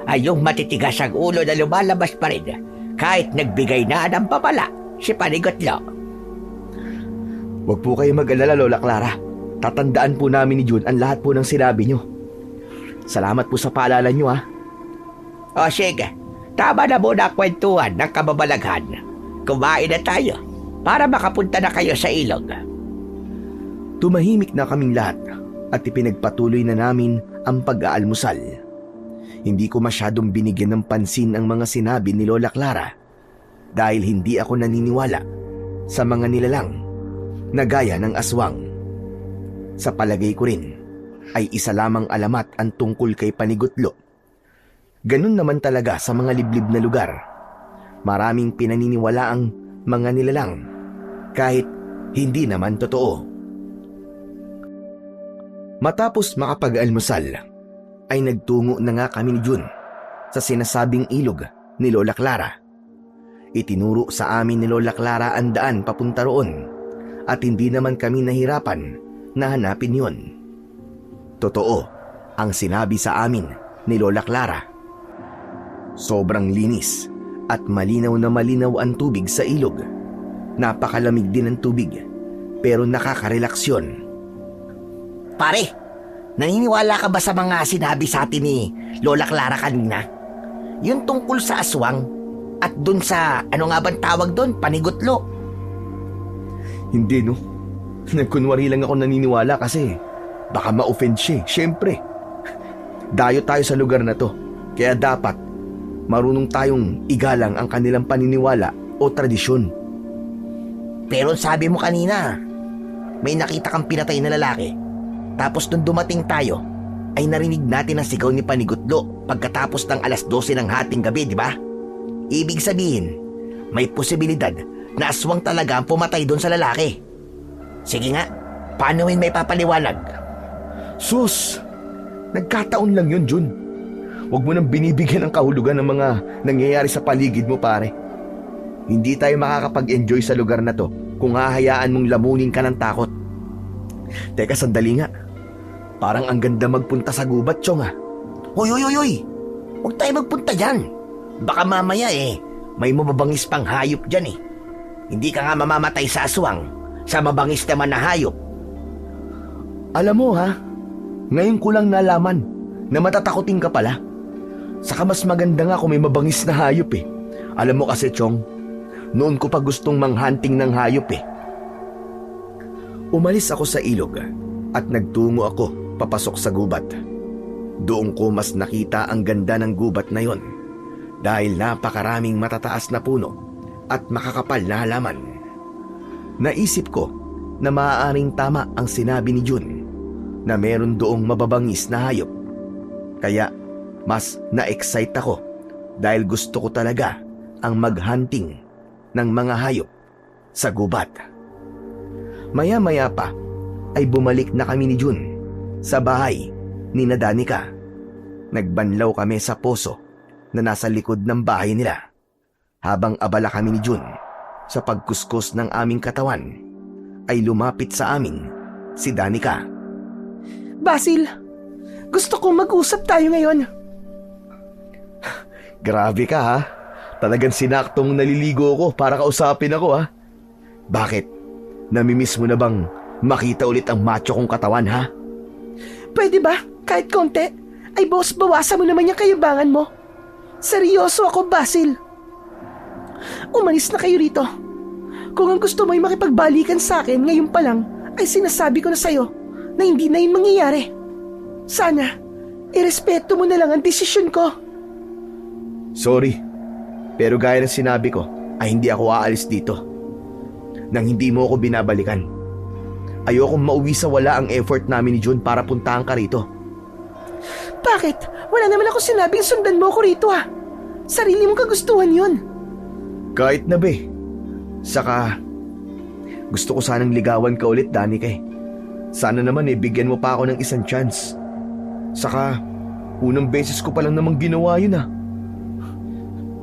ay yung matitigas ang ulo na lumalabas pa rin kahit nagbigay na ng babala si Panigotlo. Huwag po kayo mag-alala, Lola Clara. Tatandaan po namin ni Jun ang lahat po ng sinabi nyo. Salamat po sa paalala nyo, ha. O sige, tama na muna ang kwentuhan ng kababalaghan. Kumain na tayo para makapunta na kayo sa ilog. Tumahimik na kaming lahat at ipinagpatuloy na namin ang pag-aalmusal. Hindi ko masyadong binigyan ng pansin ang mga sinabi ni Lola Clara dahil hindi ako naniniwala sa mga nilalang na gaya ng aswang. Sa palagay ko rin ay isa lamang alamat ang tungkol kay Panigutlo. Ganun naman talaga sa mga liblib na lugar. Maraming pinaniniwalaang mga nilalang kahit hindi naman totoo. Matapos makapag-almusal, ay nagtungo na nga kami ni Jun sa sinasabing ilog ni Lola Clara. Itinuro sa amin ni Lola Clara ang daan papunta roon at hindi naman kami nahirapan na hanapin yon. Totoo ang sinabi sa amin ni Lola Clara. Sobrang linis at malinaw na malinaw ang tubig sa ilog. Napakalamig din ang tubig pero nakaka-relax yun. Pare, naniniwala ka ba sa mga sinabi sa atin ni Lola Clara kanina? Yung tungkol sa aswang at dun sa, ano nga bang tawag dun, Panigutlo? Hindi, no. Nagkunwari lang ako naniniwala kasi baka ma-offend siya, syempre. Dayo tayo sa lugar na to, kaya dapat marunong tayong igalang ang kanilang paniniwala o tradisyon. Pero sabi mo kanina, may nakita kang pinatay na lalaki. Tapos nung dumating tayo, ay narinig natin ang sigaw ni Panigutlo pagkatapos ng 12:00 ng hating gabi, di ba? Ibig sabihin, may posibilidad na aswang talaga ang pumatay doon sa lalaki. Sige nga, paano yun may papaliwanag? Sus! Nagkataon lang yun, Jun. Huwag mo nang binibigyan ng kahulugan ng mga nangyayari sa paligid mo, pare. Hindi tayo makakapag-enjoy sa lugar na to kung hahayaan mong lamunin ka ng takot. Teka, sandali nga. Parang ang ganda magpunta sa gubat, Chong, ah. Hoy! Huwag tayo magpunta dyan. Baka mamaya may mababangis pang hayop dyan eh. Hindi ka nga mamamatay sa aswang, sa mabangis naman na hayop. Alam mo, ha? Ngayon ko lang nalaman na matatakotin ka pala. Saka mas maganda nga kung may mabangis na hayop eh. Alam mo kasi, Chong, noon ko pa gustong manghunting ng hayop eh. Umalis ako sa ilog at nagtungo ako papasok sa gubat. Doon ko mas nakita ang ganda ng gubat na yon dahil napakaraming matataas na puno at makakapal na halaman. Naisip ko na maaaring tama ang sinabi ni Jun na meron doong mababangis na hayop. Kaya mas na-excite ako dahil gusto ko talaga ang maghunting ng mga hayop sa gubat. Maya-maya pa ay bumalik na kami ni Jun sa bahay ni Danica. Nagbanlaw kami sa poso na nasa likod ng bahay nila habang abala kami ni Jun sa pagkuskus ng aming katawan ay lumapit sa amin si Danica. Basil, gusto kong mag-usap tayo ngayon. Grabe ka, ha? Talagang sinaktong naliligo ko para kausapin ako, ha? Bakit? Namimiss mo na bang makita ulit ang macho kong katawan, ha? Pwede ba, kahit konti, ay boss, bawasan mo naman yung kayabangan mo. Seryoso ako, Basil. Umalis na kayo rito. Kung ang gusto mo ay makipagbalikan sa akin ngayon pa lang, ay sinasabi ko na sa'yo na hindi na yun mangyayari. Sana, irespeto mo na lang ang desisyon ko. Sorry, pero gaya ng sinabi ko, ay hindi ako aalis dito. Nang hindi mo ako binabalikan. Ayokong mauwi sa wala ang effort namin ni Jun para puntahan ka rito. Bakit? Wala naman ako sinabing sundan mo ako rito ha. Sarili mong kagustuhan yun. Kahit na be. Saka, gusto ko sanang ligawan ka ulit, Danica eh. Sana naman bigyan mo pa ako ng isang chance. Saka, unang beses ko pa lang namang ginawa yun ah.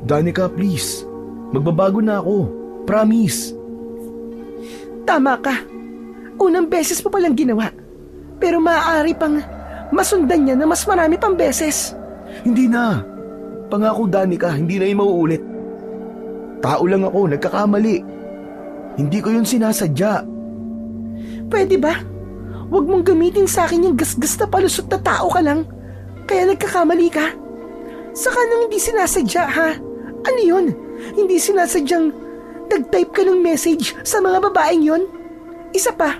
Danica, please. Magbabago na ako. Promise. Tama ka. Unang beses mo palang ginawa. Pero maaari pang masundan niya na mas marami pang beses. Hindi na. Pangako, Danica, hindi na yung mauulit. Tao lang ako, nagkakamali. Hindi ko yun sinasadya. Pwede ba? Huwag mong gamitin sa akin yung gasgas na palusot na tao ka lang. Kaya nagkakamali ka. Saka nang hindi sinasadya ha? Ano yun? Hindi sinasadyang nag-type ka ng message sa mga babaeng yun? Isa pa,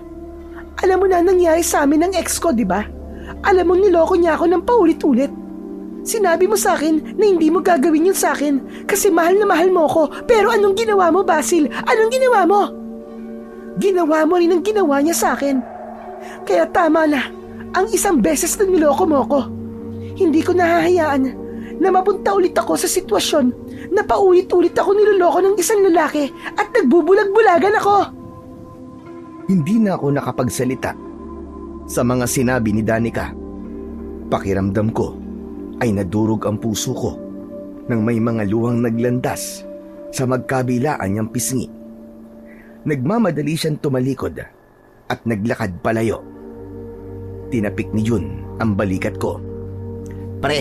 alam mo na nangyari sa amin ng ex ko, di ba? Alam mong niloko niya ako ng paulit-ulit. Sinabi mo sa akin na hindi mo gagawin yun sa akin kasi mahal na mahal mo ko. Pero anong ginawa mo, Basil? Anong ginawa mo? Ginawa mo rin ang ginawa niya sa akin. Kaya tama na ang isang beses na niloko mo ko. Hindi ko nahahayaan na mapunta ulit ako sa sitwasyon na paulit-ulit ako niloloko ng isang lalaki at nagbubulag-bulagan ako. Hindi na ako nakapagsalita sa mga sinabi ni Danica. Pakiramdam ko ay nadurog ang puso ko nang may mga luhang naglandas sa magkabilaan niyang pisngi. Nagmamadali siyang tumalikod at naglakad palayo. Tinapik ni Jun ang balikat ko. Pre,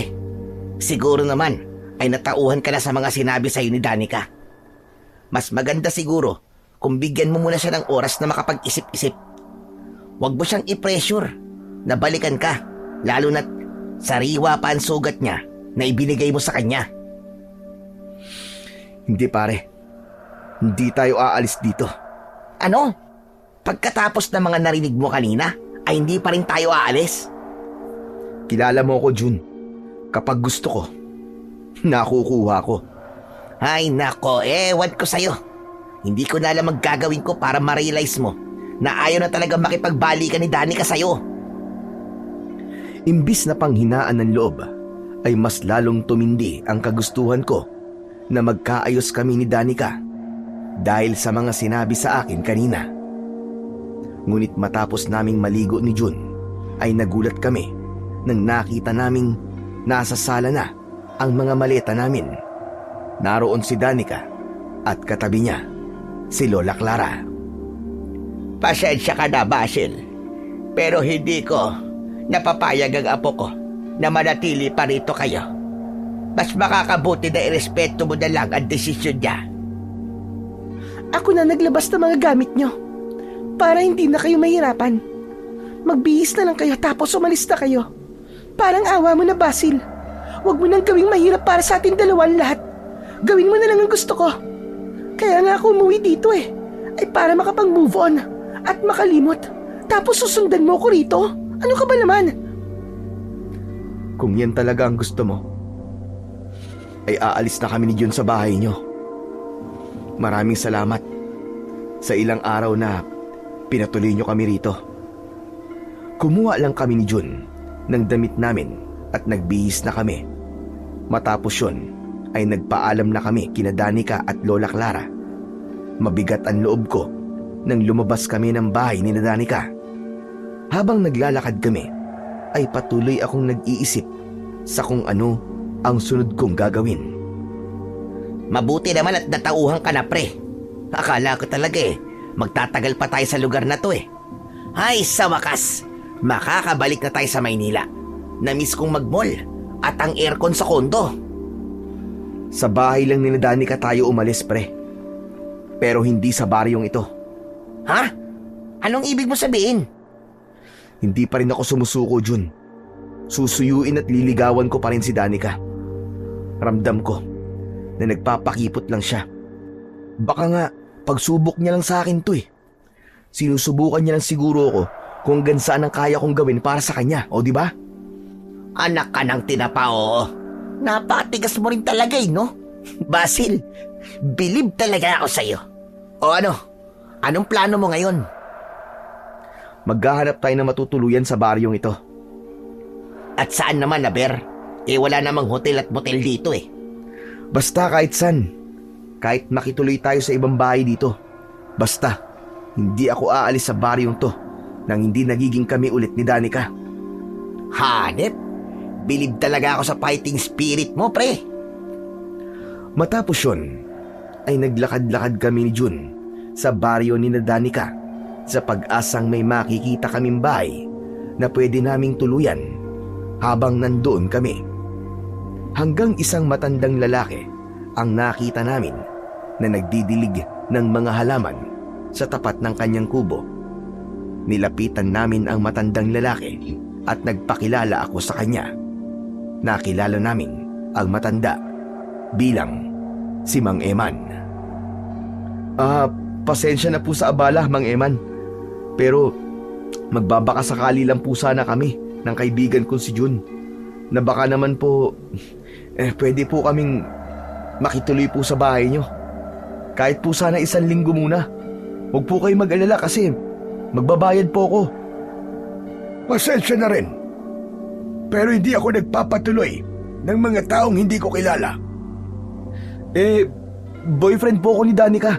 siguro naman ay natauhan ka na sa mga sinabi sa'yo ni Danica. Mas maganda siguro kung bigyan mo muna siya ng oras na makapag-isip-isip. Huwag mo siyang i-pressure na balikan ka, lalo na't sariwa pa ang sugat niya na ibinigay mo sa kanya. Hindi pare, hindi tayo aalis dito. Ano? Pagkatapos ng mga narinig mo kanina, ay hindi pa rin tayo aalis? Kilala mo ko, Jun. Kapag gusto ko, nakukuha ko. Ay nako, ewan ko sa'yo. Hindi ko na alam ang gagawin ko para ma-realize mo na ayaw na talaga makipagbalikan ni Danica sa'yo. Imbis na panghinaan ng loob, ay mas lalong tumindi ang kagustuhan ko na magkaayos kami ni Danica dahil sa mga sinabi sa akin kanina. Ngunit matapos naming maligo ni Jun, ay nagulat kami nang nakita naming nasa sala na ang mga maleta namin. Naroon si Danica at katabi niya si Lola Clara. Pasensya ka na, Basil. Pero hindi ko napapayag ang apo ko na manatili pa rito kayo. Mas makakabuti na irespeto mo na lang ang desisyon niya. Ako na naglabas ng mga gamit nyo para hindi na kayo mahirapan. Magbihis na lang kayo tapos umalis na kayo. Parang awa mo na, Basil. Huwag mo nang gawing mahirap para sa ating dalawa lahat. Gawin mo na lang ang gusto ko. Kaya nga ako umuwi dito ay para makapag-move on at makalimot. Tapos susundan mo ko rito? Ano ka ba naman? Kung yan talaga ang gusto mo, ay aalis na kami ni Jun sa bahay niyo. Maraming salamat sa ilang araw na pinatuloy niyo kami rito. Kumuha lang kami ni Jun ng damit namin at nagbihis na kami. Matapos yun, ay nagpaalam na kami kina Danica at Lola Clara. Mabigat ang loob ko nang lumabas kami ng bahay ni Danica. Habang naglalakad kami, ay patuloy akong nag-iisip sa kung ano ang sunod kong gagawin. Mabuti naman at natauhan ka na, pre. Akala ko talaga magtatagal pa tayo sa lugar na to . Ay, sa wakas, makakabalik na tayo sa Maynila. Namiss kong mag-mall at ang aircon sa kondo. Sa bahay lang ni Danica tayo umalis, pre. Pero hindi sa baryong ito. Ha? Anong ibig mo sabihin? Hindi pa rin ako sumusuko, Jun. Susuyuin at liligawan ko pa rin si Danica. Ramdam ko na nagpapakipot lang siya. Baka nga pagsubok niya lang sa akin to eh. Sinusubukan niya lang siguro ako kung hanggang saan ang kaya kong gawin para sa kanya, o di ba? Anak ka ng tinapa, oo. Napakatigas mo rin talaga no? Basil, bilib talaga ako sa'yo. O ano? Anong plano mo ngayon? Maghahanap tayo na matutuluyan sa baryong ito. At saan naman, Aber? Wala namang hotel at motel dito eh. Basta kahit saan. Kahit makituloy tayo sa ibang bahay dito. Basta, hindi ako aalis sa baryong to nang hindi nagiging kami ulit ni Danica. Hanep, bilib talaga ako sa fighting spirit mo, pre. Matapos yun, ay naglakad-lakad kami ni Jun sa baryo ni Danica sa pag-asang may makikita kaming bahay na pwede naming tuluyan habang nandoon kami. Hanggang isang matandang lalaki ang nakita namin na nagdidilig ng mga halaman sa tapat ng kanyang kubo. Nilapitan namin ang matandang lalaki at nagpakilala ako sa kanya. Nakilala namin ang matanda bilang si Mang Eman. Pasensya na po sa abala, Mang Eman. Pero magbabakasakali lang po sana kami ng kaibigan ko si Jun na baka naman po pwede po kaming makituloy po sa bahay nyo. Kahit po sana 1 linggo muna. Huwag po kayo mag-alala kasi magbabayad po ako. Pasensya na rin. Pero hindi ako nagpapatuloy ng mga taong hindi ko kilala. Boyfriend po ako ni Danica.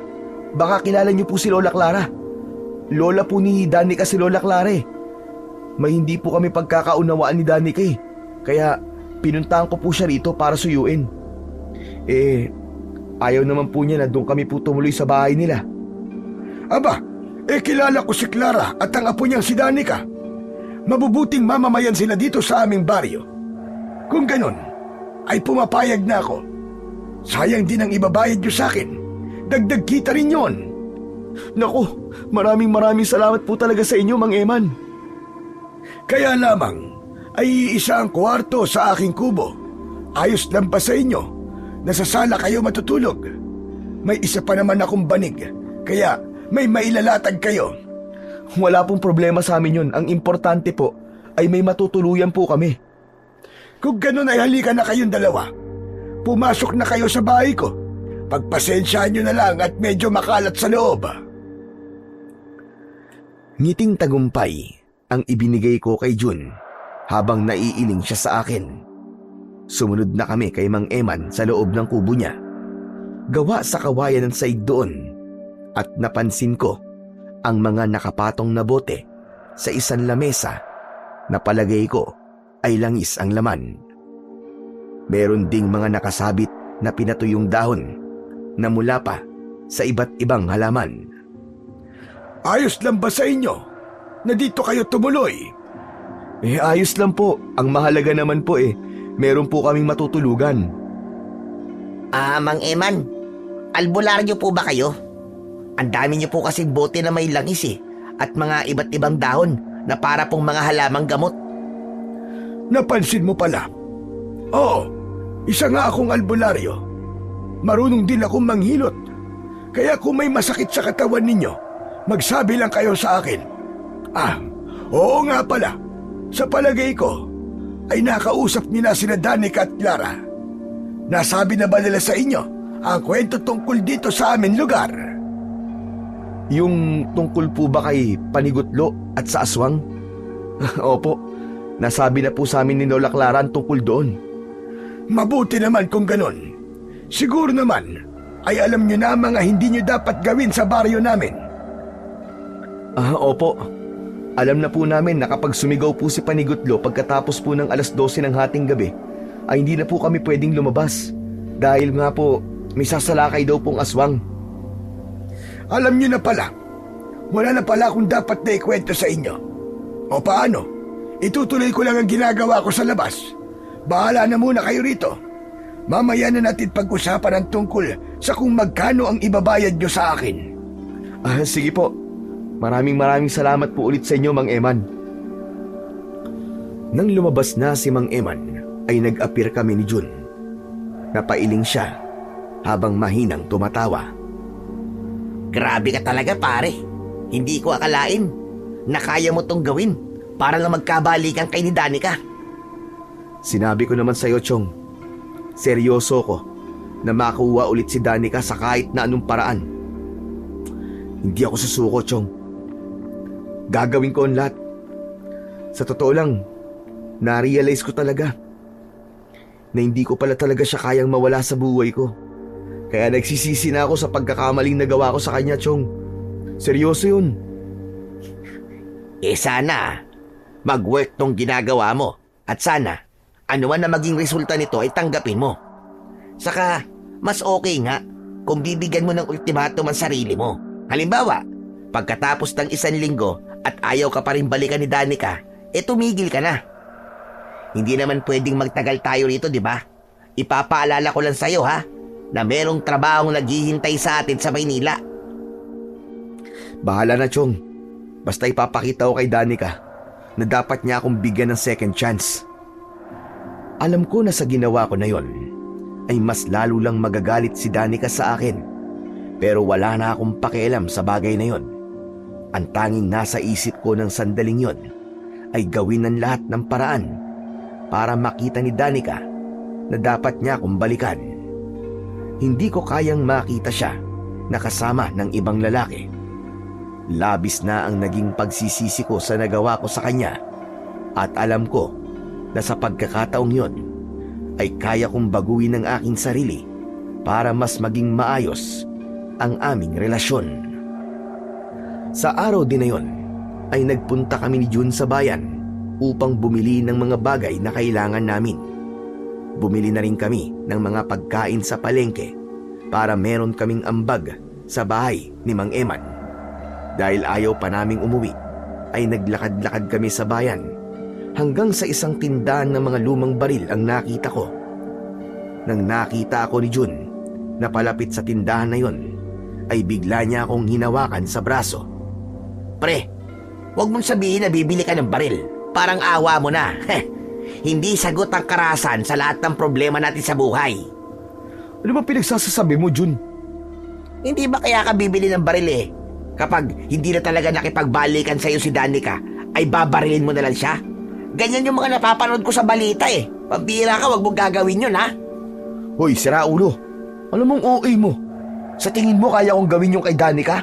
Baka kilala niyo po si Lola Clara. Lola po ni Danica si Lola Clara eh. May hindi po kami pagkakaunawaan ni Danica eh. Kaya pinuntahan ko po siya rito para suyuin. Ayaw naman po niya na doon kami po tumuloy sa bahay nila. Aba, kilala ko si Clara at ang apo niyang si Danica. Mabubuting mamamayan sila dito sa aming baryo. Kung ganun, ay pumapayag na ako. Sayang din ang ibabayad niyo sa akin. Dagdag kita rin yon. Naku, maraming salamat po talaga sa inyo, Mang Eman. Kaya lamang ay iisa ang kwarto sa aking kubo. Ayos lang ba sa inyo? Nasa sala kayo matutulog. May isa pa naman akong banig, kaya may mailalatag kayo. Wala pong problema sa amin yun. Ang importante po ay may matutuluyan po kami. Kung ganun ay halika na kayong dalawa. Pumasok na kayo sa bahay ko. Pagpasensyaan nyo na lang at medyo makalat sa loob. Ngiting tagumpay ang ibinigay ko kay Jun habang naiiling siya sa akin. Sumunod na kami kay Mang Eman sa loob ng kubo niya. Gawa sa kawayan ng saig doon at napansin ko ang mga nakapatong na bote sa isang lamesa na palagay ko ay langis ang laman. Meron ding mga nakasabit na pinatuyong dahon na mula pa sa iba't ibang halaman. Ayos lang ba sa inyo na dito kayo tumuloy? Ayos lang po. Ang mahalaga naman po meron po kaming matutulugan. Mang Eman, albularyo po ba kayo? Ang dami niyo po kasing bote na may langis at mga iba't ibang dahon na para pong mga halamang gamot. Napansin mo pala? Oo, isa nga akong albularyo. Marunong din akong manghilot. Kaya kung may masakit sa katawan ninyo, magsabi lang kayo sa akin. Oo nga pala. Sa palagay ko, ay nakausap nila sina Danica at Clara. Nasabi na ba nila sa inyo ang kwento tungkol dito sa amin lugar? Yung tungkol po ba kay Panigutlo at sa aswang? Opo, nasabi na po sa amin ni Lola Clara ang tungkol doon. Mabuti naman kung ganun. Siguro naman ay alam nyo na mga hindi nyo dapat gawin sa baryo namin. Opo. Alam na po namin na kapag sumigaw po si Panigutlo pagkatapos po ng 12:00 ng hating gabi, ay hindi na po kami pwedeng lumabas. Dahil nga po, may sasalakay daw pong aswang. Alam nyo na pala. Wala na pala akong dapat na ikwento sa inyo. O paano? Itutuloy ko lang ang ginagawa ko sa labas. Bahala na muna kayo rito. Mamaya na natin pag-usapan ang tungkol sa kung magkano ang ibabayad nyo sa akin. Sige po. Maraming salamat po ulit sa inyo, Mang Eman. Nang lumabas na si Mang Eman, ay nag-appear kami ni Jun. Napailing siya habang mahinang tumatawa. Grabe ka talaga, pare. Hindi ko akalain na kaya mo tong gawin para lang magkabalikan kay ni Danica. Sinabi ko naman sa'yo, Chong. Seryoso ko na makuha ulit si Danica sa kahit na anong paraan. Hindi ako susuko, Chong. Gagawin ko ang lahat. Sa totoo lang, na-realize ko talaga na hindi ko pala talaga siya kayang mawala sa buhay ko. Kaya nagsisisi na ako sa pagkakamaling nagawa ko sa kanya, Chong. Seryoso yun. Sana mag-work tong ginagawa mo. At sana, ano man na maging resulta nito ay tanggapin mo. Saka, mas okay nga kung bibigyan mo ng ultimatum ang sarili mo. Halimbawa, pagkatapos ng 1 linggo at ayaw ka pa rin balikan ni Danica, tumigil ka na. Hindi naman pwedeng magtagal tayo rito, di ba? Ipapaalala ko lang sa'yo, ha, na merong trabahong naghihintay sa atin sa Maynila. Bahala na, Chong. Basta ipapakita ko kay Danica na dapat niya akong bigyan ng second chance. Alam ko na sa ginawa ko na yon ay mas lalo lang magagalit si Danica sa akin. Pero wala na akong pakialam sa bagay na yon. Ang tanging nasa isip ko ng sandaling yon ay gawin ang lahat ng paraan para makita ni Danica na dapat niya akong balikan. Hindi ko kayang makita siya na kasama ng ibang lalaki. Labis na ang naging pagsisisi ko sa nagawa ko sa kanya at alam ko na sa pagkakataong yon ay kaya kong baguhin ang aking sarili para mas maging maayos ang aming relasyon. Sa araw din na yon ay nagpunta kami ni Jun sa bayan upang bumili ng mga bagay na kailangan namin. Bumili na rin kami ng mga pagkain sa palengke para meron kaming ambag sa bahay ni Mang Eman. Dahil ayaw pa naming umuwi, ay naglakad-lakad kami sa bayan hanggang sa isang tindahan ng mga lumang baril ang nakita ko. Nang nakita ako ni Jun na palapit sa tindahan na yon, ay bigla niya akong hinawakan sa braso. Pre, huwag mong sabihin na bibili ka ng baril. Parang awa mo na. Hindi sagot ang karahasan sa lahat ng problema natin sa buhay. Ano ba pinagsasasabi mo, Jun? Hindi ba kaya ka bibili ng baril Kapag hindi na talaga nakipagbalikan sa'yo si Danica, ay babarilin mo na lang siya? Ganyan yung mga napapanood ko sa balita Pambira ka, wag mong gagawin yun, ha? Hoy, sira ulo. Ano mong OA mo? Sa tingin mo kaya kong gawin yung kay Danica?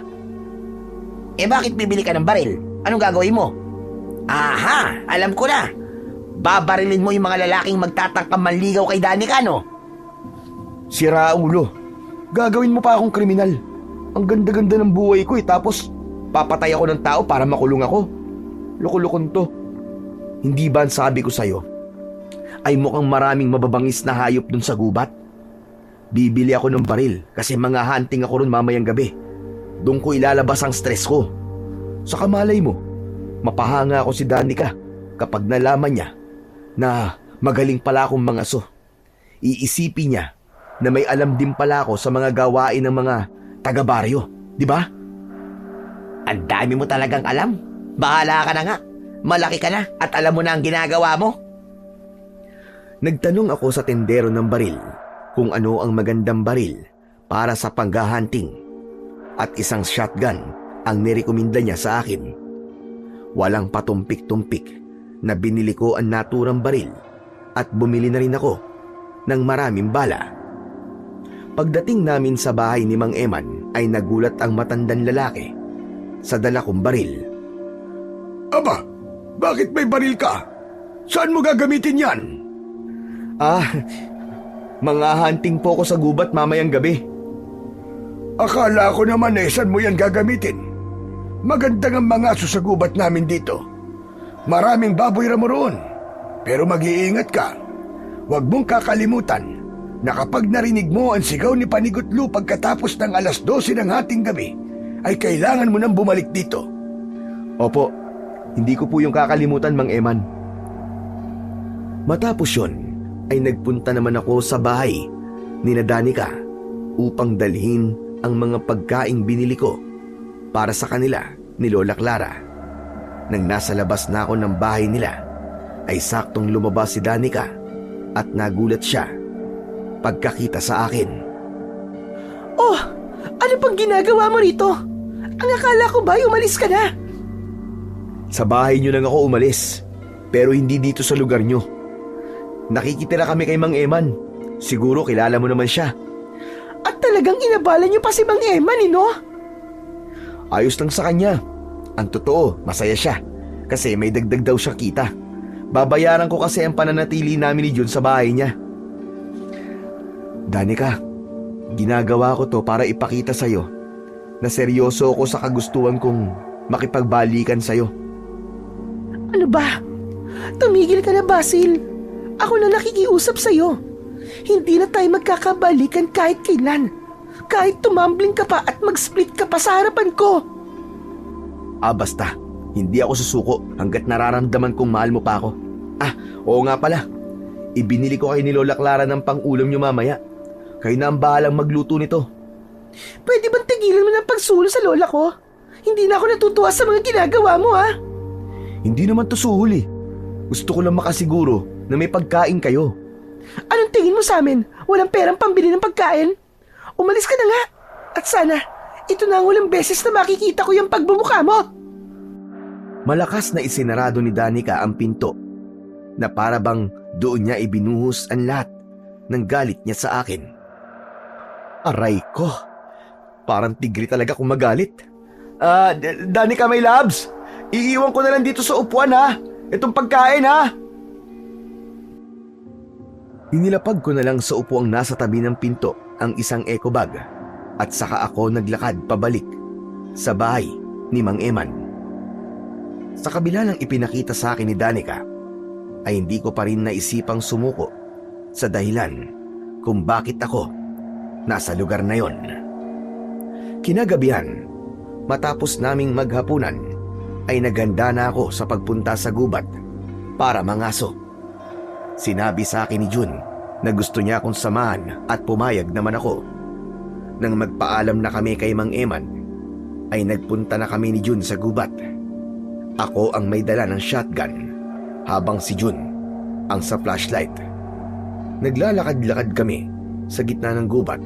Bakit bibili ka ng baril? Anong gagawin mo? Aha, alam ko na. Babarilin mo yung mga lalaking magtatangkang manligaw kay Danica, no? Sira ulo. Gagawin mo pa akong kriminal. Ang ganda-ganda ng buhay ko tapos papatay ako ng tao para makulong ako. Loko-lokon to. Hindi ba ang sabi ko sa'yo ay mukhang maraming mababangis na hayop dun sa gubat? Bibili ako ng baril kasi mga hunting ako ron mamayang gabi. Doon ko ilalabas ang stress ko. Sa kamalay mo, mapahanga ako si Danica kapag nalaman niya na magaling pala akong mangaso. Iisipin niya na may alam din pala ako sa mga gawain ng mga taga-baryo, di ba? Ang dami mo talagang alam. Bahala ka na nga. Malaki ka na at alam mo na ang ginagawa mo. Nagtanong ako sa tendero ng baril kung ano ang magandang baril para sa panghahanting at isang shotgun ang nirekomenda niya sa akin. Walang patumpik-tumpik na binili ko ang naturang baril at bumili na rin ako ng maraming bala. Pagdating namin sa bahay ni Mang Eman ay nagulat ang matandang lalaki sa dala kong baril. Aba, bakit may baril ka? Saan mo gagamitin yan? Mga hunting po ko sa gubat mamayang gabi. Akala ko naman saan mo yan gagamitin. Magandang ang mga aso sa gubat namin dito. Maraming baboy ramo roon. Pero mag-iingat ka. Huwag mong kakalimutan na kapag narinig mo ang sigaw ni Panigutlo pagkatapos ng 12:00 ng hating gabi, ay kailangan mo nang bumalik dito. Opo, hindi ko po yung kakalimutan, Mang Eman. Matapos yun, ay nagpunta naman ako sa bahay ni Danica upang dalhin ang mga pagkaing binili ko para sa kanila ni Lola Clara. Nang nasa labas na ako ng bahay nila, ay saktong lumabas si Danica at nagulat siya pagkakita sa akin. Oh, ano pang ginagawa mo rito? Ang akala ko ba umalis ka na? Sa bahay niyo lang ako umalis, pero hindi dito sa lugar niyo. Nakikitira kami kay Mang Eman. Siguro kilala mo naman siya. At talagang inabala niyo pa si Mang Eman, no? Ayos lang sa kanya. Ang totoo, masaya siya. Kasi may dagdag daw siya kita. Babayaran ko kasi ang pananatili namin ni Jun sa bahay niya. Danica, ginagawa ko to para ipakita sa'yo na seryoso ako sa kagustuhan kong makipagbalikan sa'yo. Ano ba? Tumigil ka na, Basil. Ako na nakikiusap sa'yo. Hindi na tayo magkakabalikan kahit kailan. Kahit tumambling ka pa at mag-split ka pa sa harapan ko. Basta. Hindi ako susuko hanggat nararamdaman kong mahal mo pa ako. Oo nga pala. Ibinili ko kay ni Lola Clara ng pang-ulam niyo mamaya. Kayo na ang bahalang magluto nito. Pwede bang tigilan mo ng pagsulo sa lola ko? Hindi na ako natutuwa sa mga ginagawa mo, ha? Hindi naman to suhol eh. Gusto ko lang makasiguro na may pagkain kayo. Anong tingin mo sa amin? Walang perang pambili ng pagkain? Umalis ka na nga. At sana, ito na ang ulang beses na makikita ko yung pagbumuka mo. Malakas na isinarado ni Danica ang pinto na para bang doon niya ibinuhos ang lahat ng galit niya sa akin. Aray ko, parang tigri talaga kung magalit. Danica, my loves, iiwan ko na lang dito sa upuan ha. Itong pagkain ha. Inilapag ko na lang sa upuang nasa tabi ng pinto ang isang eco bag at saka ako naglakad pabalik sa bahay ni Mang Eman. Sa kabila ng ipinakita sa akin ni Danica, ay hindi ko pa rin naisipang sumuko sa dahilan kung bakit ako nasa lugar na yon. Kinagabihan, matapos naming maghapunan, ay naghanda na ako sa pagpunta sa gubat para mangaso. Sinabi sa akin ni Jun na gusto niya akong samahan at pumayag naman ako. Nang magpaalam na kami kay Mang Eman, ay nagpunta na kami ni Jun sa gubat. Ako ang may dala ng shotgun habang si Jun ang sa flashlight. Naglalakad-lakad kami sa gitna ng gubat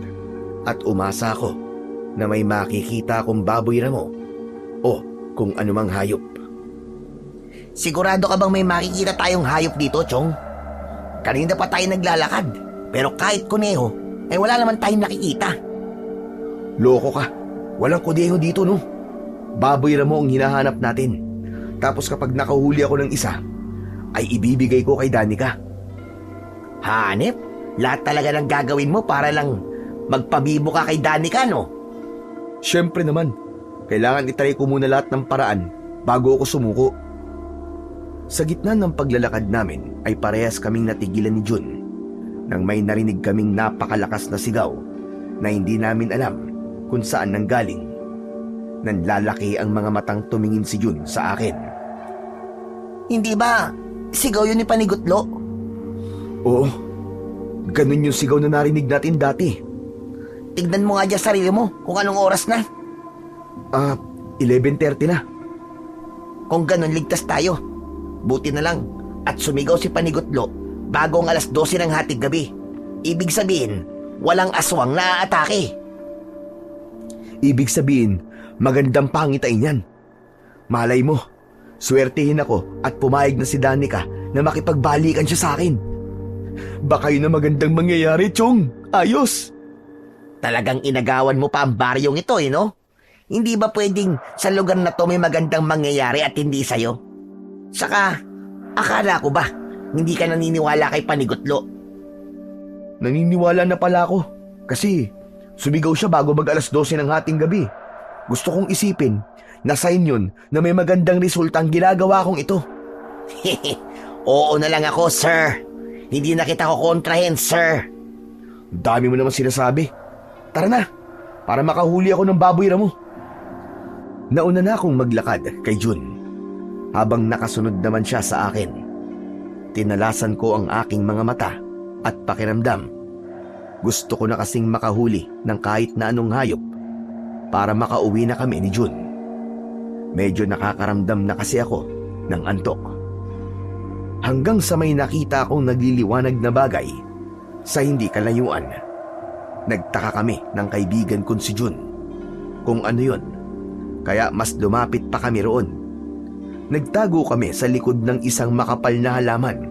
at umasa ako na may makikita akong baboy ramo o kung anumang hayop. Sigurado ka bang may makikita tayong hayop dito, Chong? Kanina pa tayo naglalakad, pero kahit kuneho, ay wala naman tayong nakikita. Loko ka, walang kuneho dito no. Baboy ramo ang hinahanap natin. Tapos kapag nakahuli ako ng isa, ay ibibigay ko kay Danica. Hanep, lahat talaga ng gagawin mo para lang magpabibo ka kay Danica, no? Siyempre naman, kailangan itry ko muna lahat ng paraan bago ako sumuko. Sa gitna ng paglalakad namin ay parehas kaming natigilan ni Jun nang may narinig kaming napakalakas na sigaw na hindi namin alam kung saan nanggaling. Nanlalaki ang mga matang tumingin si Jun sa akin. Hindi ba sigaw yun ni Panigutlo? Oo, ganun yung sigaw na narinig natin dati. Tignan mo nga dyan sarili mo kung anong oras na. 11:30 na. Kung ganun, ligtas tayo. Buti na lang at sumigaw si Panigutlo bago ang 12:00 ng hating gabi. Ibig sabihin, walang aswang na aatake. Ibig sabihin, magandang pangitain yan. Malay mo, swertihin ako at pumayag na si Danica na makipagbalikan siya sa akin. Baka yun na magandang mangyayari, Chong. Ayos! Talagang inagawan mo pa ang baryong ito, no? Hindi ba pwedeng sa lugar na to may magandang mangyayari at hindi sa'yo? Saka, akala ko ba hindi ka naniniwala kay Panigutlo? Naniniwala na pala ako kasi sumigaw siya bago mag 12:00 ng hating gabi. Gusto kong isipin na sign yun na may magandang resulta ang ginagawa kong ito. Oo na lang ako, sir. Hindi na kita kukontrahin, sir. Dami mo naman sinasabi. Tara na, para makahuli ako ng baboy ramo. Nauna na akong maglakad kay Jun, habang nakasunod naman siya sa akin. Tinalasan ko ang aking mga mata at pakiramdam. Gusto ko na kasing makahuli ng kahit na anong hayop para makauwi na kami ni Jun. Medyo nakakaramdam na kasi ako ng antok. Hanggang sa may nakita akong nagliliwanag na bagay sa hindi kalayuan. Nagtaka kami ng kaibigan kong si Jun kung ano yun, kaya mas lumapit pa kami roon. Nagtago kami sa likod ng isang makapal na halaman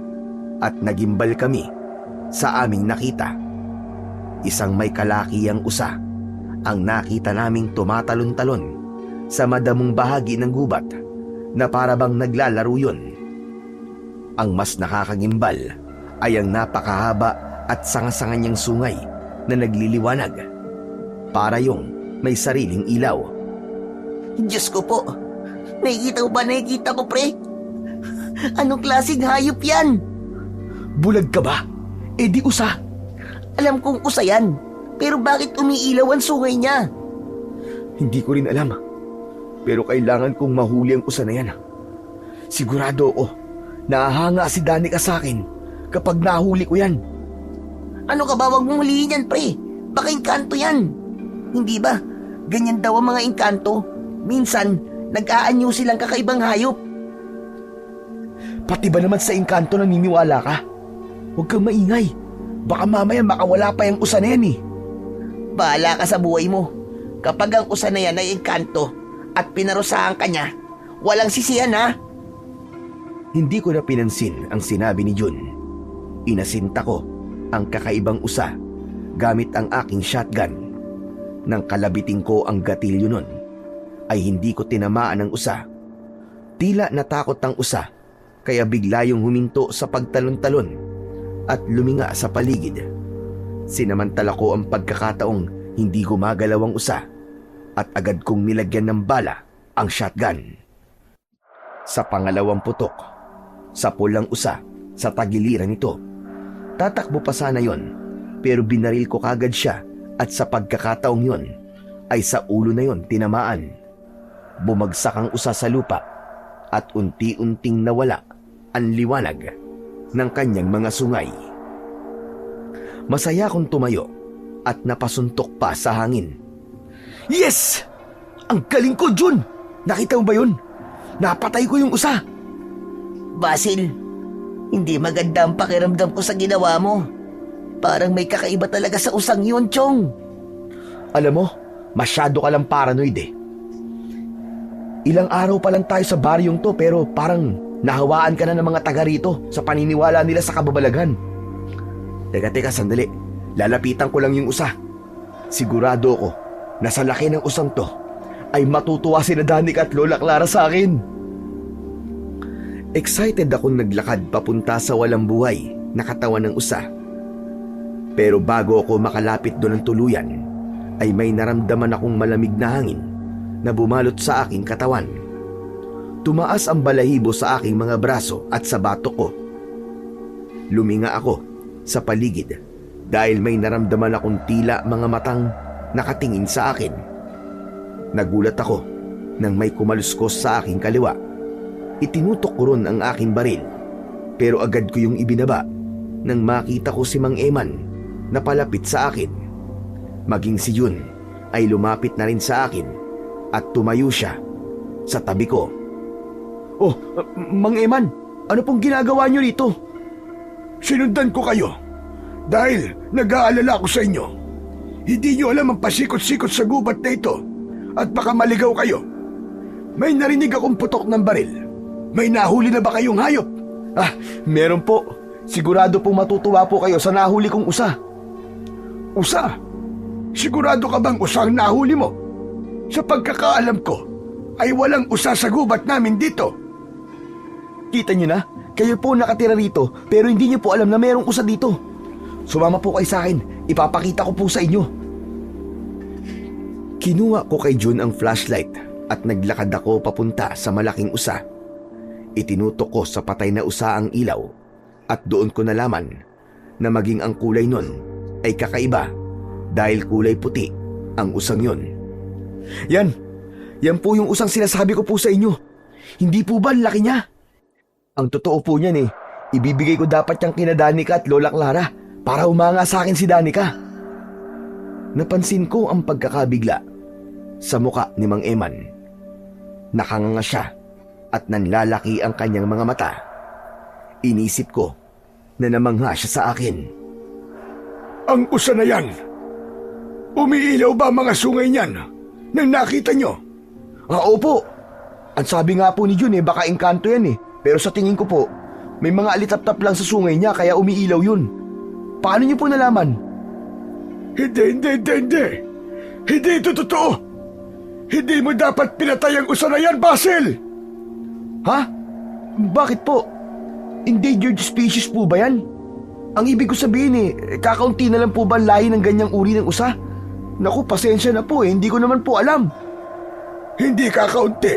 at nagimbal kami sa aming nakita. Isang may kalakiyang usa ang nakita naming tumatalon-talon sa madamong bahagi ng gubat na parabang naglalaro yun. Ang mas nakakagimbal ay ang napakahaba at sanga-sanga niyang sungay na nagliliwanag. Para yung may sariling ilaw. Diyos ko po, nakikita ko ba nakikita ko, pre? Anong klaseng hayop yan? Bulag ka ba? Eh di usa. Alam kong usa yan, pero bakit umiilaw ang sungay niya? Hindi ko rin alam. Pero kailangan kong mahuli ang usa na yan. Sigurado ako, nahahanga si Danica sa akin kapag nahuli ko yan. Ano ka ba, wag mong hulihin yan, pre? Baka engkanto yan. Hindi ba? Ganyan daw ang mga engkanto. Minsan, nag-aanyo silang kakaibang hayop. Pati ba naman sa engkanto naniniwala ka? Huwag kang maingay. Baka mamaya makawala pa yung usa na yan eh. Bahala ka sa buhay mo. Kapag ang usa na yan ay engkanto at pinarusahan ka niya, walang sisihan ha. Hindi ko na pinansin ang sinabi ni Jun. Inasinta ko ang kakaibang usa gamit ang aking shotgun. Nang kalabiting ko ang gatilyo nun, ay hindi ko tinamaan ang usa. Tila natakot ang usa, kaya bigla yung huminto sa pagtalon-talon at luminga sa paligid. Sinamantala ko ang pagkakataong hindi gumagalaw ang usa at agad kong nilagyan ng bala ang shotgun. Sa pangalawang putok, sa pulang usa sa tagiliran nito. Tatakbo pa sana yon, pero binaril ko kagad siya at sa pagkakataong yon ay sa ulo na yon tinamaan. Bumagsak ang usa sa lupa at unti-unting nawala ang liwanag ng kanyang mga sungay. Masaya akong tumayo at napasuntok pa sa hangin. Yes! Ang galing ko, Jun! Nakita mo ba yun? Napatay ko yung usa. Basil, hindi maganda ang pakiramdam ko sa ginawa mo. Parang may kakaiba talaga sa usang yun, Chong. Alam mo, masyado ka lang paranoid eh. Ilang araw pa lang tayo sa baryong to pero parang nahawaan ka na ng mga taga rito sa paniniwala nila sa kababalaghan. Teka, sandali. Lalapitan ko lang yung usa. Sigurado ako na sa laki ng usang to ay matutuwa si Danica at Lola Clara sa akin. Excited akong naglakad papunta sa walang buhay na katawan ng usa. Pero bago ako makalapit doon ng tuluyan, ay may naramdaman akong malamig na hangin na bumalot sa aking katawan. Tumaas ang balahibo sa aking mga braso at sa batok ko. Luminga ako sa paligid dahil may naramdaman akong tila mga matang nakatingin sa akin. Nagulat ako nang may kumaluskos sa aking kaliwa. Itinutok ko ron ang aking baril pero agad ko yung ibinaba nang makita ko si Mang Eman na palapit sa akin. Maging si Jun ay lumapit na rin sa akin at tumayo siya sa tabi ko. Oh, Mang Eman, ano pong ginagawa niyo rito? Sinundan ko kayo dahil nag-aalala ako sa inyo. Hindi niyo alam ang pasikot-sikot sa gubat na ito at baka maligaw kayo. May narinig akong putok ng baril. May nahuli na ba kayong hayop? Ah, meron po. Sigurado pong matutuwa po kayo sa nahuli kong usa. Usa? Sigurado ka bang usa ang nahuli mo? Sa pagkakaalam ko, ay walang usa sa gubat namin dito. Kita niyo na, kayo po nakatira rito pero hindi niyo po alam na mayroong usa dito. Sumama po kayo sa akin, ipapakita ko po sa inyo. Kinuha ko kay Jun ang flashlight at naglakad ako papunta sa malaking usa. Itinutok ko sa patay na usa ang ilaw at doon ko nalaman na maging ang kulay nun ay kakaiba dahil kulay puti ang usang yun. Yan po yung usang sinasabi ko po sa inyo. Hindi po ba ang laki niya? Ang totoo po niyan eh, ibibigay ko dapat yung kina Danica at Lola Clara para humanga sa akin si Danica. Napansin ko ang pagkakabigla sa muka ni Mang Eman. Nakanganga siya at nanlalaki ang kanyang mga mata. Inisip ko na namangha siya sa akin. Ang usa na yan. Umiilaw ba mga sungay niyan nang nakita nyo? Opo. Ang sabi nga po ni Jun baka engkanto yan Pero sa tingin ko po, may mga alitap-tap lang sa sungay niya kaya umiilaw yun. Paano niyo po nalaman? Hindi. Hindi ito totoo. Hindi mo dapat pinatay ang usa na yan, Basil! Ha? Bakit po? Endangered species po ba yan? Ang ibig ko sabihin kakaunti na lang po ba ang lahi ng ganyang uri ng usa? Naku, pasensya na po hindi ko naman po alam. Hindi kakaunti.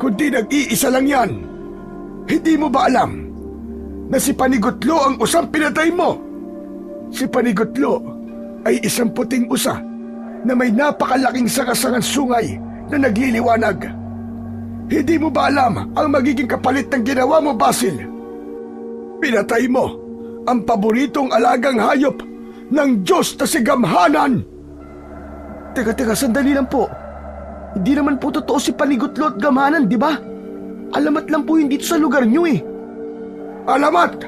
Kundi nag-iisa lang yan. Hindi mo ba alam na si Panigutlo ang usang pinatay mo? Si Panigutlo ay isang puting usa na may napakalaking sangasangang sungay na nagliliwanag. Hindi mo ba alam ang magiging kapalit ng ginawa mo, Basil? Pinatay mo ang paboritong alagang hayop ng Diyos na si Gamhanan! Teka, sandali lang po. Hindi naman po totoo si Panigutlo at Gamhanan, di ba? Alamat lang po yun dito sa lugar nyo Alamat?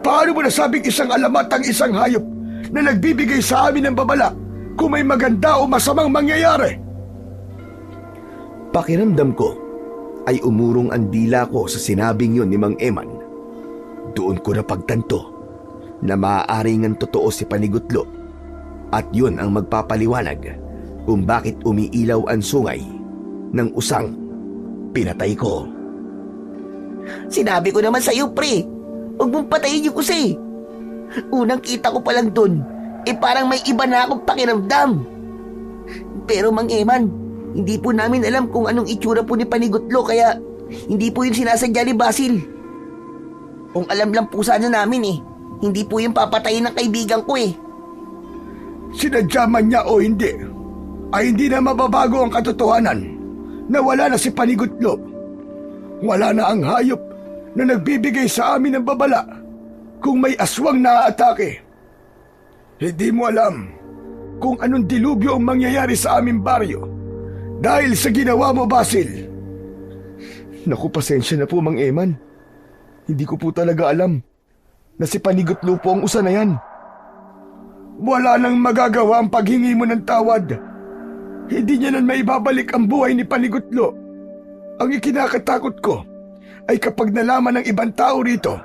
Paano mo nasabing isang alamat ang isang hayop na nagbibigay sa amin ng babala kung may maganda o masamang mangyayari? Pakiramdam ko ay umurong ang dila ko sa sinabing yun ni Mang Eman. Doon ko napagtanto na maaari ngang totoo si Panigutlo at yun ang magpapaliwanag kung bakit umiilaw ang sungay ng usang pinatay ko. Sinabi ko naman sa'yo, pre. Huwag mong patayin yung usa Unang kita ko pa lang dun, parang may iba na akong pakiramdam. Pero Mang Eman, hindi po namin alam kung anong itsura po ni Panigutlo kaya hindi po yun sinasadya ni Basil. Kung alam lang po sana namin hindi po yung papatayin ng kaibigan ko Sinadya man niya o hindi, ay hindi na mababago ang katotohanan na wala na si Panigutlo. Wala na ang hayop na nagbibigay sa amin ng babala kung may aswang naaatake. Hindi mo alam kung anong dilubyo ang mangyayari sa aming baryo dahil sa ginawa mo, Basil. Naku, pasensya na po, Mang Eman. Hindi ko po talaga alam na si Panigutlo po ang usa na yan. Wala nang magagawa ang paghingi mo ng tawad. Hindi niya nan maibabalik ang buhay ni Panigutlo. Ang ikinakatakot ko ay kapag nalaman ng ibang tao rito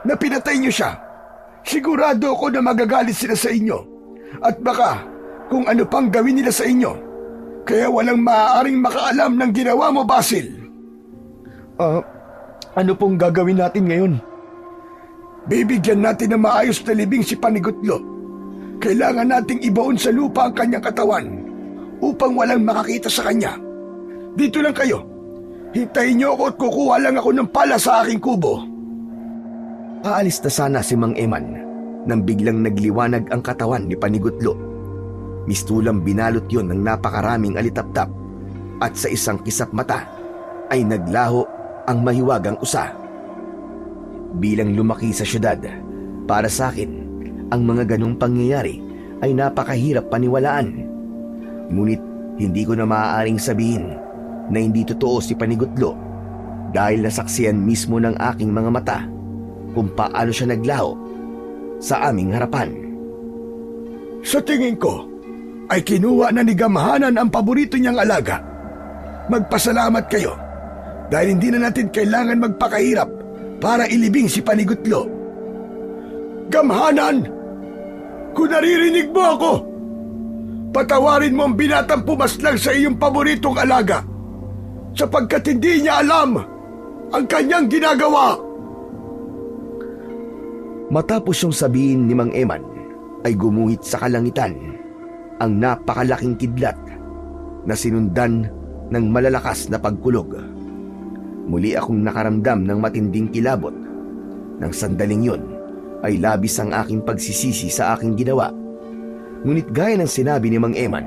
na pinatay niyo siya, sigurado ako na magagalit sila sa inyo at baka kung ano pang gawin nila sa inyo. Kaya walang maaaring makaalam ng ginawa mo, Basil. Ano pong gagawin natin ngayon? Bibigyan natin ng maayos na libing si Panigutlo. Kailangan nating ibaon sa lupa ang kanyang katawan upang walang makakita sa kanya. Dito lang kayo. Hintayin niyo ako at kukuha lang ako ng pala sa aking kubo. Aalis na sana si Mang Eman nang biglang nagliwanag ang katawan ni Panigutlo. Mistulang binalot yon ng napakaraming alitaptap at sa isang kisap mata ay naglaho ang mahiwagang usa. Bilang lumaki sa syudad, para sa akin, ang mga ganong pangyayari ay napakahirap paniwalaan. Ngunit hindi ko na maaaring sabihin na hindi totoo si Panigutlo dahil nasaksiyan mismo ng aking mga mata kung paano siya naglaho sa aming harapan. Sa tingin ko, ay kinuha na ni Gamhanan ang paborito niyang alaga. Magpasalamat kayo dahil hindi na natin kailangan magpakahirap para ilibing si Panigutlo. Gamhanan! Kung naririnig mo ako, patawarin mo ang binatang pumaslang sa iyong paboritong alaga sapagkat hindi niya alam ang kanyang ginagawa. Matapos yung sabihin ni Mang Eman, ay gumuhit sa kalangitan ang napakalaking kidlat na sinundan ng malalakas na pagkulog. Muli akong nakaramdam ng matinding kilabot. Nang sandaling yun, ay labis ang aking pagsisisi sa aking ginawa. Ngunit gaya ng sinabi ni Mang Eman,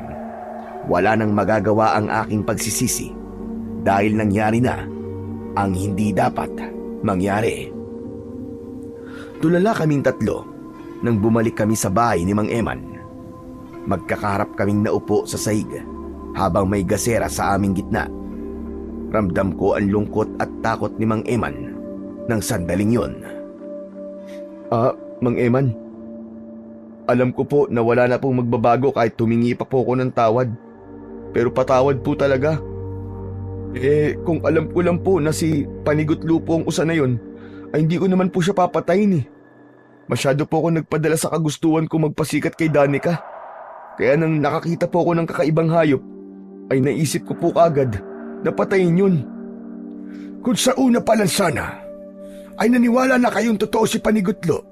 wala nang magagawa ang aking pagsisisi dahil nangyari na ang hindi dapat mangyari. Tulala kaming tatlo nang bumalik kami sa bahay ni Mang Eman. Magkakaharap kaming naupo sa sahig habang may gasera sa aming gitna. Ramdam ko ang lungkot at takot ni Mang Eman nang sandaling yon. Mang Eman, alam ko po na wala na pong magbabago kahit tumingi pa po ako ng tawad. Pero patawad po talaga. Kung alam ko lang po na si Panigutlo po ang usa na yon, ay hindi ko naman po siya papatayin eh. Masyado po ako nagpadala sa kagustuhan ko magpasikat kay Danica. Kaya nang nakakita po ako ng kakaibang hayop, ay naisip ko po kagad na patayin yun. Kung sa una pa lang sana ay naniwala na kayong totoo si Panigutlo,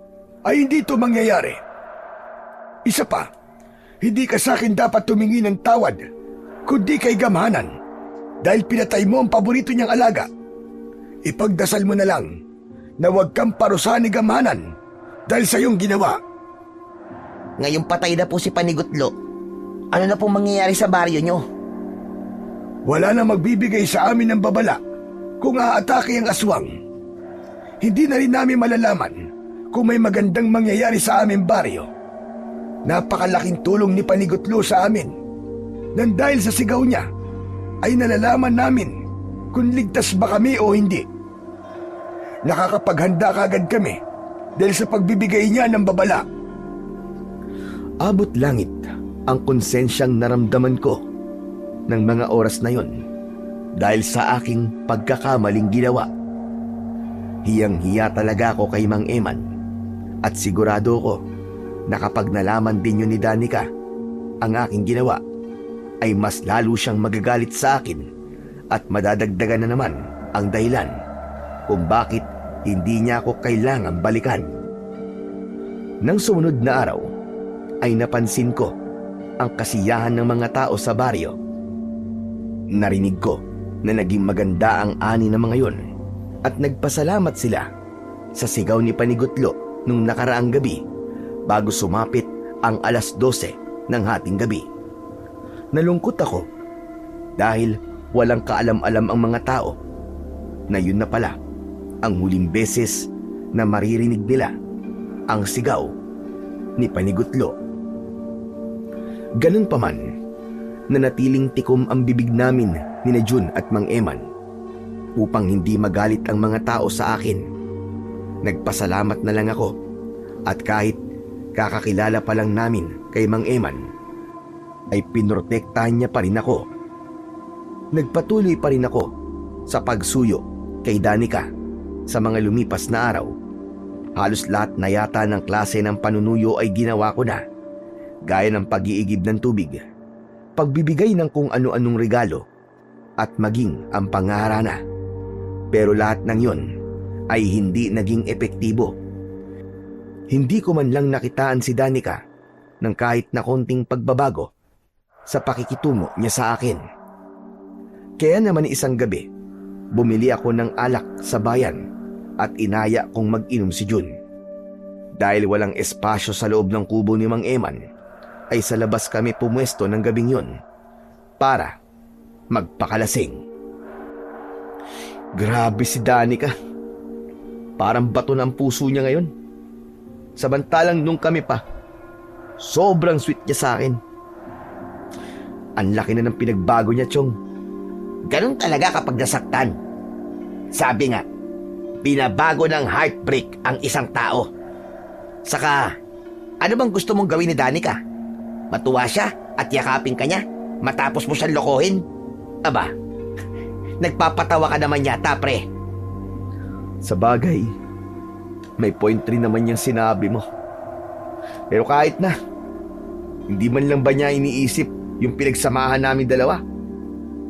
ay hindi ito mangyayari. Isa pa, hindi ka sa akin dapat tumingi ng tawad, kundi kay Gamhanan, dahil pinatay mo ang paborito niyang alaga. Ipagdasal mo na lang na huwag kang parusahan ni Gamhanan dahil sa iyong ginawa. Ngayong patay na po si Panigutlo, ano na pong mangyayari sa baryo nyo? Wala na magbibigay sa amin ng babala kung aatake ang aswang. Hindi na rin namin malalaman kung may magandang mangyayari sa aming baryo. Napakalaking tulong ni Panigutlo sa amin. Nang dahil sa sigaw niya, ay nalalaman namin kung ligtas ba kami o hindi. Nakakapaghanda kagad kami dahil sa pagbibigay niya ng babala. Abot langit ang konsensyang naramdaman ko ng mga oras na yon dahil sa aking pagkakamaling ginawa. Hiyang-hiya talaga ako kay Mang Eman at sigurado ko na kapag nalaman din yun ni Danica ang aking ginawa, ay mas lalo siyang magagalit sa akin at madadagdagan na naman ang dahilan kung bakit hindi niya ako kailangang balikan. Nang sumunod na araw, ay napansin ko ang kasiyahan ng mga tao sa baryo. Narinig ko na naging maganda ang ani ng mga yon at nagpasalamat sila sa sigaw ni Panigutlo nung nakaraang gabi bago sumapit ang 12:00 ng hating gabi. Nalungkot ako dahil walang kaalam-alam ang mga tao na yun na pala ang huling beses na maririnig nila ang sigaw ni Panigutlo. Ganun pa man, nanatiling tikom ang bibig namin ni Jun at Mang Eman upang hindi magalit ang mga tao sa akin. Nagpasalamat na lang ako at kahit kakakilala pa lang namin kay Mang Eman, ay pinrotektahan niya pa rin ako. Nagpatuloy pa rin ako sa pagsuyo kay Danica sa mga lumipas na araw. Halos lahat na yata ng klase ng panunuyo ay ginawa ko na, gaya ng pag-iigib ng tubig, pagbibigay ng kung ano-anong regalo, at maging ang pangarana. Pero lahat ng yon ay hindi naging epektibo. Hindi ko man lang nakitaan si Danica ng kahit na konting pagbabago sa pakikitungo niya sa akin. Kaya naman isang gabi, bumili ako ng alak sa bayan at inaya kong mag-inom si Jun. Dahil walang espasyo sa loob ng kubo ni Mang Eman, ay sa labas kami pumwesto ng gabing yon para magpakalasing. Grabe si Danica. Parang bato ng puso niya ngayon. Samantalang nung kami pa, sobrang sweet niya sa akin. Ang laki na ng pinagbago niya, Chong. Ganun talaga kapag nasaktan. Sabi nga, binabago ng heartbreak ang isang tao. Saka, ano bang gusto mong gawin ni Danica? Matuwa siya at yakapin ka niya matapos mo siyang lokohin? Aba, nagpapatawa ka naman yata, pre. Sa bagay, may point rin naman yung sinabi mo. Pero kahit na, hindi man lang ba niya iniisip yung pinagsamahan namin dalawa?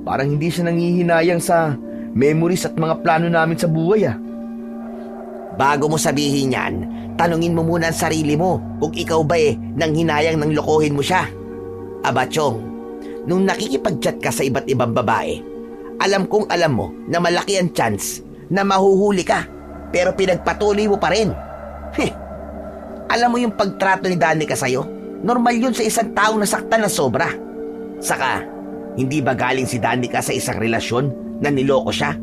Parang hindi siya nangihinayang sa memories at mga plano namin sa buhay ah. Bago mo sabihin yan, tanungin mo muna ang sarili mo kung ikaw ba nang hinayang nang lokohin mo siya. Aba, Chong, nung nakikipag-chat ka sa iba't ibang babae, alam kong alam mo na malaki ang chance na mahuhuli ka, pero pinagpatuloy mo pa rin. Alam mo yung pagtrato ni Danica sa'yo? Normal yun sa isang taong nasaktan na sobra. Saka, hindi ba galing si Danica sa isang relasyon na niloko siya?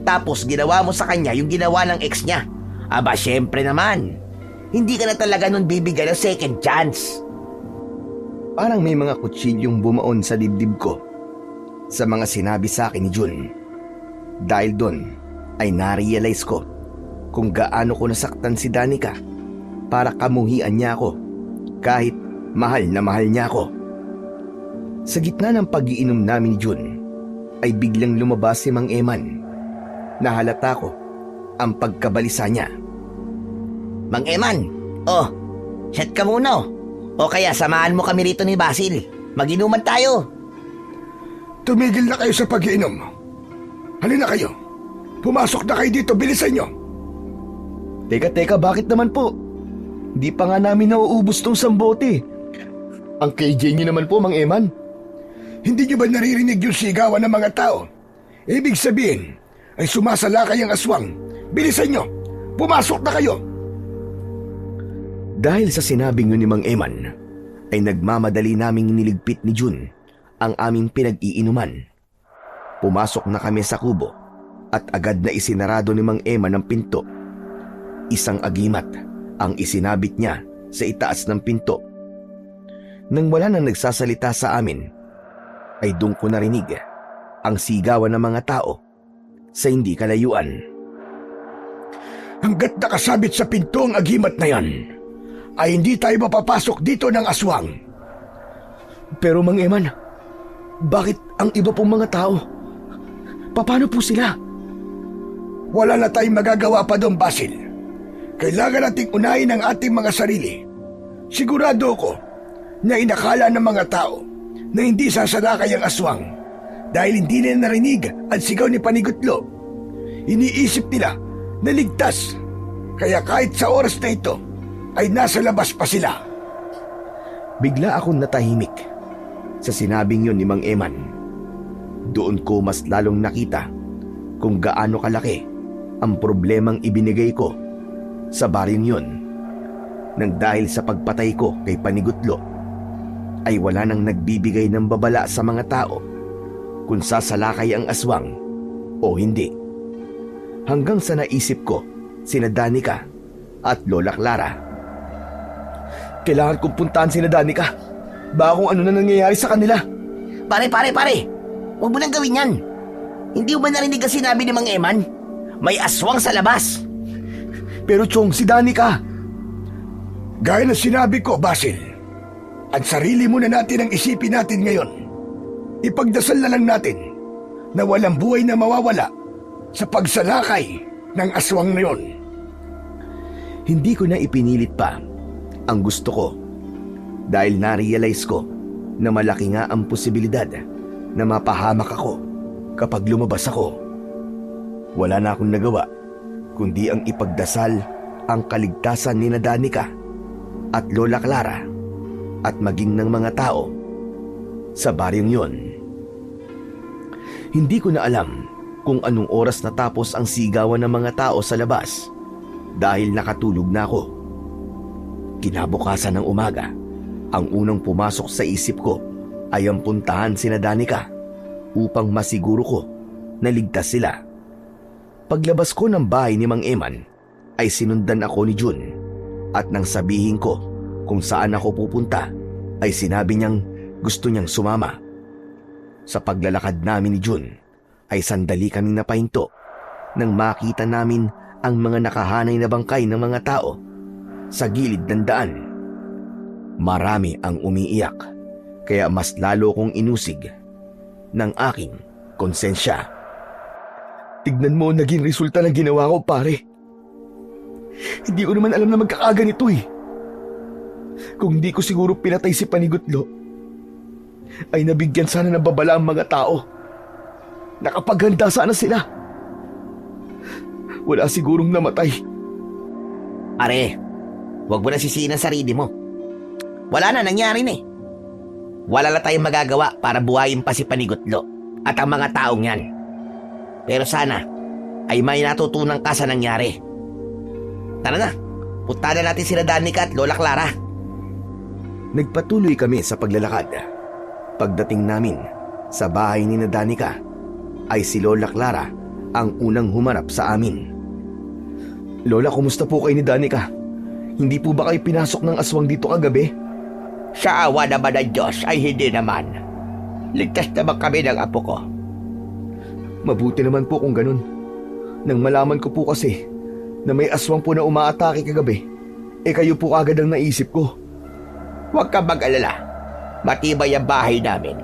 Tapos ginawa mo sa kanya yung ginawa ng ex niya. Aba, syempre naman, hindi ka na talaga nun bibigyan ng second chance. Parang may mga kutsilyong bumaon sa dibdib ko sa mga sinabi sa akin ni Jun. dahil doon ay narealize ko kung gaano ko nasaktan si Danica para kamuhian niya ako kahit mahal na mahal niya ako. Sa gitna ng pag-iinom namin ni June ay biglang lumabas si Mang Eman. Nahalata ko ang pagkabalisa niya. Mang Eman, set ka muna. O kaya samahan mo kami rito ni Basil. Mag-inuman tayo. Tumigil na kayo sa pag-iinom. Halina kayo. Pumasok na kayo dito, bilisan nyo. Teka, bakit naman po? Di pa nga namin nauubos tong sambote. Ang KJ niyo naman po, Mang Eman. Hindi nyo ba naririnig yung sigawan ng mga tao? Ibig sabihin, ay sumasalakay ang aswang. Bilisan nyo. Pumasok na kayo. Dahil sa sinabing yun ni Mang Eman, ay nagmamadali naming niligpit ni June ang aming pinag-iinuman. Pumasok na kami sa kubo at agad na isinarado ni Mang Eman ang pinto. Isang agimat ang isinabit niya sa itaas ng pinto. Nang wala nang nagsasalita sa amin, ay doon ko narinig ang sigawan ng mga tao sa hindi kalayuan. Hanggat nakasabit sa pinto ang agimat na yan, ay hindi tayo mapapasok dito ng aswang. Pero Mang Eman, bakit ang iba pong mga tao? Paano po sila? Wala na tayong magagawa pa doon, Basil. Kailangan nating unahin ang ating mga sarili. Sigurado ko na inakala ng mga tao na hindi sasalakay ang aswang dahil hindi nila narinig ang sigaw ni Panigutlo. Iniisip nila na ligtas, kaya kahit sa oras na ito ay nasa labas pa sila. Bigla akong natahimik sa sinabing yun ni Mang Eman. Doon ko mas lalong nakita kung gaano kalaki ang problemang ibinigay ko sa baryong yun. Nang dahil sa pagpatay ko kay Panigutlo, ay wala nang nagbibigay ng babala sa mga tao kung sasalakay ang aswang o hindi. Hanggang sa naisip ko sina Danica at Lola Clara. Kailangan kong puntahan sina Danica. Baka kung ano na nangyayari sa kanila. Pare. Huwag mo nang gawin yan. Hindi mo ba narinig ang sinabi ni Mang Eman? May aswang sa labas. Pero Chong, si Danica. Gaya na sinabi ko, Basil, ang sarili muna natin ang isipin natin ngayon. Ipagdasal na lang natin na walang buhay na mawawala sa pagsalakay ng aswang na yon. Hindi ko na ipinilit pa ang gusto ko dahil na-realize ko na malaki nga ang posibilidad na mapahamak ako kapag lumabas ako. Wala na akong nagawa kundi ang ipagdasal ang kaligtasan ni Danica at Lola Clara at maging ng mga tao sa baryong yon. Hindi ko na alam kung anong oras natapos ang sigawan ng mga tao sa labas dahil nakatulog na ako. Kinabukasan ng umaga, ang unang pumasok sa isip ko ay ang puntahan sina Danica upang masiguro ko na ligtas sila. Paglabas ko ng bahay ni Mang Eman ay sinundan ako ni June at nang sabihin ko kung saan ako pupunta ay sinabi niyang gusto niyang sumama. Sa paglalakad namin ni June ay sandali kaming napahinto nang makita namin ang mga nakahanay na bangkay ng mga tao sa gilid ng daan. Marami ang umiiyak kaya mas lalo kong inusig ng aking konsensya. Tignan mo ang naging resulta ng ginawa ko, pare. Hindi ko naman alam na magkakaganito eh. Kung hindi ko siguro pinatay si Panigutlo, ay nabigyan sana ng babala ang mga tao. Nakapaghanda sana sila. Wala sigurong namatay. Pare, huwag mo na sisihin ang sarili mo. Wala na, nangyari na eh. Wala na tayong magagawa para buhayin pa si Panigutlo at ang mga taong yan. Pero sana ay may natutunan ka sa nangyari. Tara na, punta na natin sila Danica at Lola Clara. Nagpatuloy kami sa paglalakad. Pagdating namin sa bahay ni Danica ay si Lola Clara ang unang humarap sa amin. Lola, kumusta po kayo ni Danica? Hindi po ba kayo pinasok ng aswang dito kagabi? Sa awa naman ng Diyos ay hindi naman. Ligtas naman kami ng apo ko. Mabuti naman po kung ganun. Nang malaman ko po kasi na may aswang po na umaatake kagabi, kayo po agad ang naisip ko. Huwag ka mag-alala. Matibay ang bahay namin.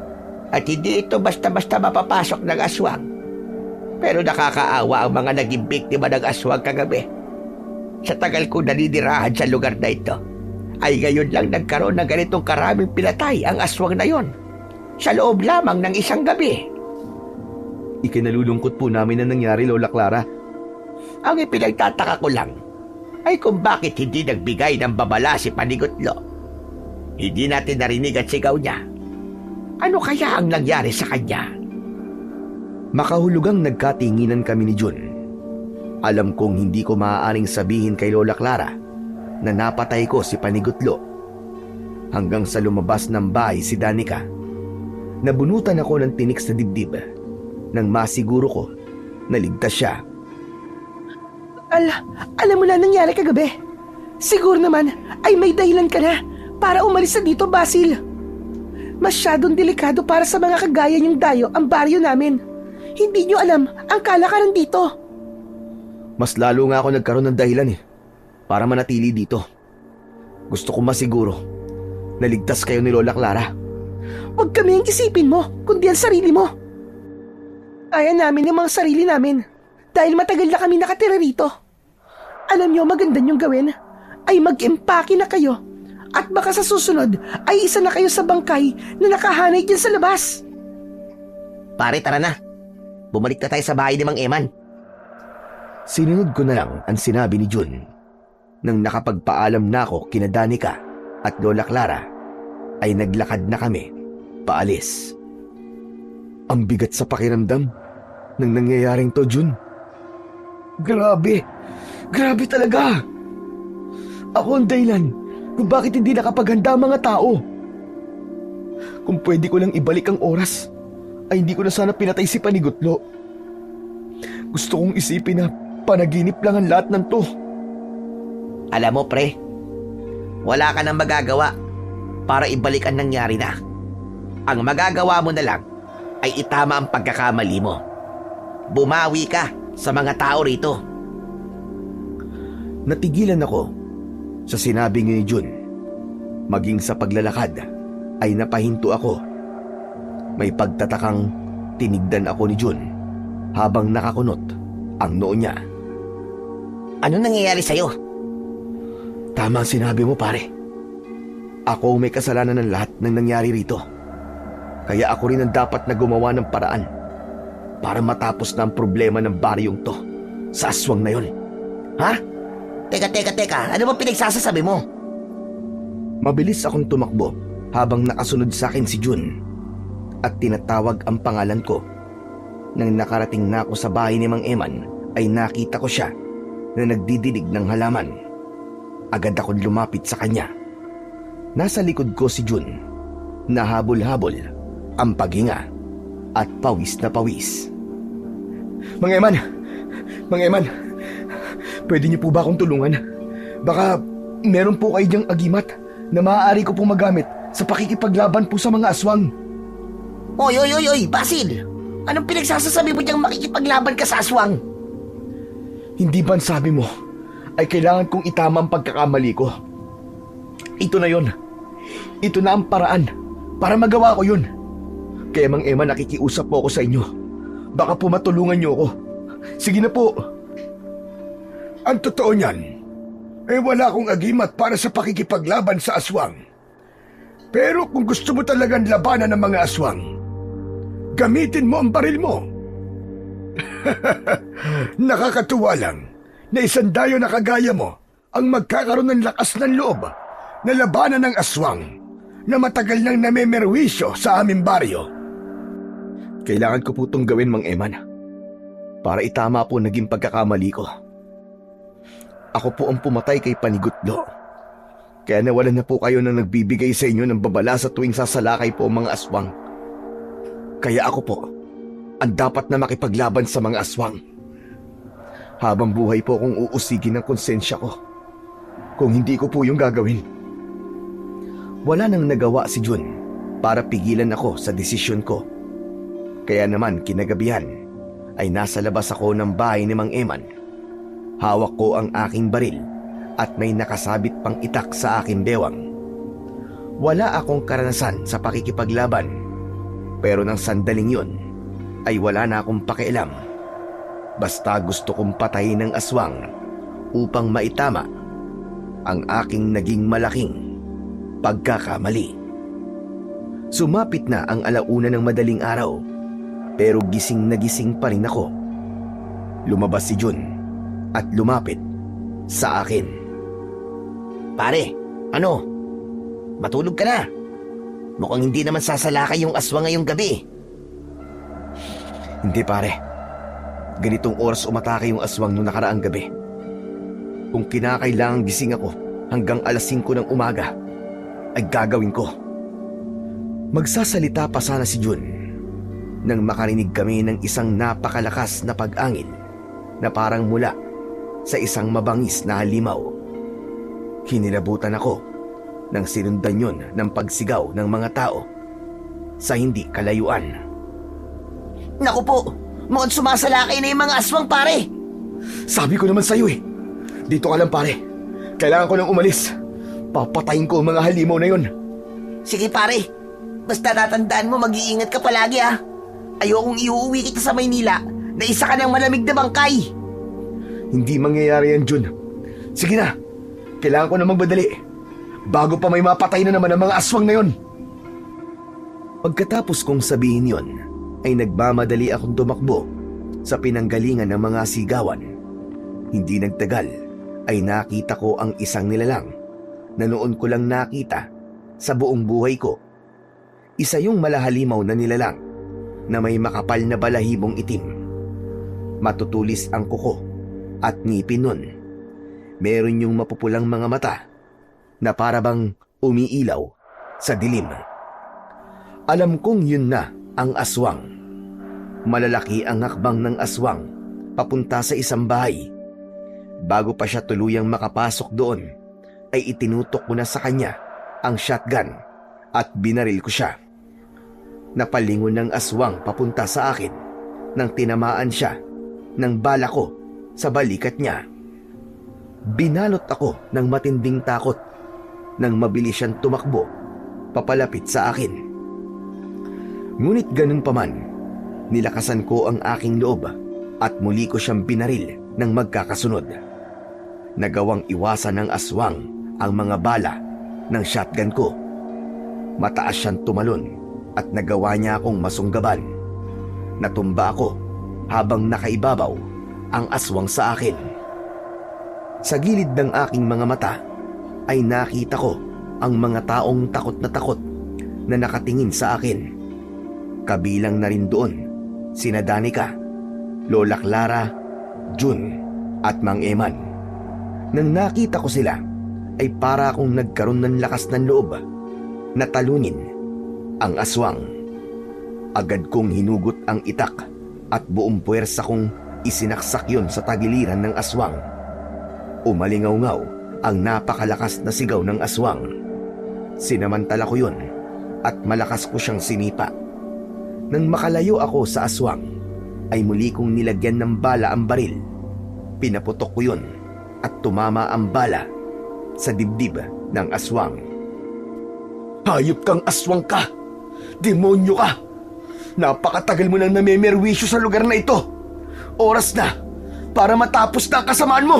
At hindi ito basta-basta mapapasok ng aswang. Pero nakakaawa ang mga naging biktima ng aswang kagabi. Sa tagal ko naninirahan sa lugar na ito, ay ngayon lang nagkaroon ng ganitong karaming pinatay ang aswang na yon. Sa loob lamang ng isang gabi. Ikinalulungkot po namin na nangyari, Lola Clara. Ang ipinagtataka ko lang ay kung bakit hindi nagbigay ng babala si Panigutlo. Hindi natin narinig ang sigaw niya. Ano kaya ang nangyari sa kanya? Makahulugang nagkatinginan kami ni Jun. Alam kong hindi ko maaaring sabihin kay Lola Clara na napatay ko si Panigutlo. Hanggang sa lumabas ng bahay si Danica. Nabunutan ako ng tinik sa dibdib nang masiguro ko na ligtas siya. Alam mo na nangyari kagabi. Siguro naman ay may dahilan ka na para umalis na dito, Basil. Masyadong delikado para sa mga kagaya niyong dayo ang baryo namin. Hindi niyo alam ang kalakaran dito. Mas lalo nga ako nagkaroon ng dahilan para manatili dito. Gusto kong masiguro na ligtas kayo ni Lola Clara. Huwag kami ang isipin mo, kundi ang sarili mo. Kaya namin ang mga sarili namin dahil matagal na kami nakatira rito. Alam niyo maganda niyong gawin ay mag-impake na kayo at baka sa susunod ay isa na kayo sa bangkay na nakahanay dyan sa labas. Pare, tara na. Bumalik na tayo sa bahay ni Mang Eman. Sinunod ko na lang ang sinabi ni Jun. Nang nakapagpaalam na ako kina Danica at Lola Clara, ay naglakad na kami paalis. Ang bigat sa pakiramdam ng nangyayaring to, Jun. Grabe talaga. Ako ang dahilan kung bakit hindi nakapaghanda ang mga tao. Kung pwede ko lang ibalik ang oras, ay hindi ko na sana pinatay si Panigutlo. Gusto kong isipin na panaginip lang ang lahat ng to. Alam mo, pre, wala ka nang magagawa para ibalik ang nangyari na. Ang magagawa mo na lang ay itama ang pagkakamali mo. Bumawi ka sa mga tao rito. Natigilan ako sa sinabi ni Jun. Maging sa paglalakad ay napahinto ako. May pagtatakang tinigdan ako ni Jun habang nakakunot ang noo niya. Ano nangyayari sa'yo? Tama ang sinabi mo, pare. Ako may kasalanan ng lahat ng nangyari rito. Kaya ako rin ang dapat na gumawa ng paraan para matapos na ang problema ng baryong to sa aswang na yon. Ha? Teka. Ano bang pinagsasasabi mo? Mabilis akong tumakbo habang nakasunod sa akin si Jun at tinatawag ang pangalan ko. Nang nakarating na ako sa bahay ni Mang Eman ay nakita ko siya na nagdidilig ng halaman. Agad akong lumapit sa kanya. Nasa likod ko si Jun, nahabol-habol ang paghinga at pawis na pawis. Mang Eman, pwede niyo po ba akong tulungan? Baka meron po kayo diyang agimat na maaari ko pong magamit sa pakikipaglaban po sa mga aswang. Oy, Basil! Anong pinagsasasabi mo diyang makikipaglaban ka sa aswang? Hindi ba sabi mo ay kailangan kong itama ang pagkakamali ko? Ito na yon. Ito na ang paraan para magawa ko yun. Kaya Mang Eman, nakikiusap po ako sa inyo. Baka po matulungan niyo ako. Sige na po. Ang totoo niyan, wala akong agimat para sa pakikipaglaban sa aswang. Pero kung gusto mo talagang labanan ng mga aswang, gamitin mo ang baril mo. Nakakatuwa lang na isang dayo na kagaya mo ang magkakaroon ng lakas ng loob na labanan ng aswang na matagal nang namemerwisyo sa aming baryo. Kailangan ko po itong gawin, Mang Eman, para itama po naging pagkakamali ko. Ako po ang pumatay kay Panigutlo. Kaya nawalan na po kayo ng nagbibigay sa inyo ng babala sa tuwing sasalakay po ang mga aswang. Kaya ako po ang dapat na makipaglaban sa mga aswang. Habang buhay po akong uusigin ng konsensya ko kung hindi ko po yung gagawin. Wala nang nagawa si Jun para pigilan ako sa desisyon ko. Kaya naman kinagabihan ay nasa labas ako ng bahay ni Mang Eman. Hawak ko ang aking baril at may nakasabit pang itak sa aking bewang. Wala akong karanasan sa pakikipaglaban, pero nang sandaling yun ay wala na akong pakialam. Basta gusto kong patayin ng aswang upang maitama ang aking naging malaking pagkakamali. Sumapit na ang alauna ng madaling araw, pero gising na gising pa rin ako. Lumabas si Jun at lumapit sa akin. Pare, ano? Matulog ka na. Mukhang hindi naman sasalakay yung aswang ngayong gabi. Hindi pare, ganitong oras umatake yung aswang nung nakaraang gabi. Kung kinakailangang gising ako hanggang alas 5 ng umaga, ay gagawin ko. Magsasalita pa sana si Jun nang makarinig kami ng isang napakalakas na pag-angin na parang mula sa isang mabangis na halimaw. Kinilabutan ako nang sinundan yun ng pagsigaw ng mga tao sa hindi kalayuan. Naku po, mukhang sumasalakay na yung mga aswang, pare. Sabi ko naman sa'yo eh. Dito ka lang pare. Kailangan ko nang umalis. Papatayin ko ang mga halimaw na yun. Sige pare, basta tatandaan mo mag-iingat ka palagi ha. Ayokong iuwi kita sa Maynila na isa ka ng malamig na bangkay. Hindi mangyayari yan, Jun. Sige na, kailangan ko na magbadali bago pa may mapatay na naman ang mga aswang na yun. Pagkatapos kong sabihin yon, ay nagmamadali akong tumakbo sa pinanggalingan ng mga sigawan. Hindi nagtagal ay nakita ko ang isang nilalang na noon ko lang nakita sa buong buhay ko. Isa yung malahalimaw na nilalang na may makapal na balahibong itim. Matutulis ang kuko at ngipin nun. Meron yung mapupulang mga mata na parabang umiilaw sa dilim. Alam kong yun na ang aswang. Malalaki ang hakbang ng aswang papunta sa isang bahay. Bago pa siya tuluyang makapasok doon, ay itinutok ko na sa kanya ang shotgun at binaril ko siya. Napalingon ng aswang papunta sa akin nang tinamaan siya ng bala ko sa balikat niya. Binalot ako ng matinding takot nang mabilis siyang tumakbo papalapit sa akin. Ngunit ganun pa man, nilakasan ko ang aking loob at muli ko siyang binaril ng magkakasunod. Nagawang iwasan ng aswang ang mga bala ng shotgun ko. Mataas siyang tumalon at nagawa niya akong masunggaban. Natumba ako habang nakaibabaw ang aswang sa akin. Sa gilid ng aking mga mata ay nakita ko ang mga taong takot na nakatingin sa akin. Kabilang na rin doon sina Danica, Lola Clara, Jun at Mang Eman. Nang nakita ko sila ay para akong nagkaroon ng lakas ng loob na talunin ang aswang. Agad kong hinugot ang itak at buong puwersa kong isinaksak yon sa tagiliran ng aswang. Umalingaw-ngaw ang napakalakas na sigaw ng aswang. Sinamantala ko yon at malakas ko siyang sinipa. Nang makalayo ako sa aswang, ay muli kong nilagyan ng bala ang baril. Pinaputok ko yon at tumama ang bala sa dibdib ng aswang. Hayop kang aswang ka! Demonyo ka! Napakatagal mo nang namemerwisyo sa lugar na ito. Oras na para matapos na ang kasamaan mo.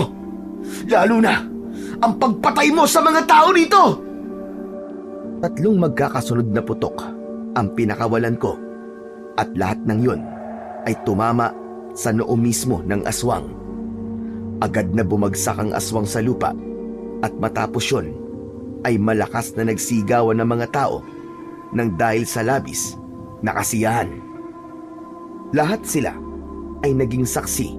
Lalo na ang pagpatay mo sa mga tao dito. 3 magkakasunod na putok ang pinakawalan ko at lahat ng yun ay tumama sa noo mismo ng aswang. Agad na bumagsak ang aswang sa lupa at matapos yun ay malakas na nagsigawan ng mga tao nang dahil sa labis na kasiyahan. Lahat sila ay naging saksi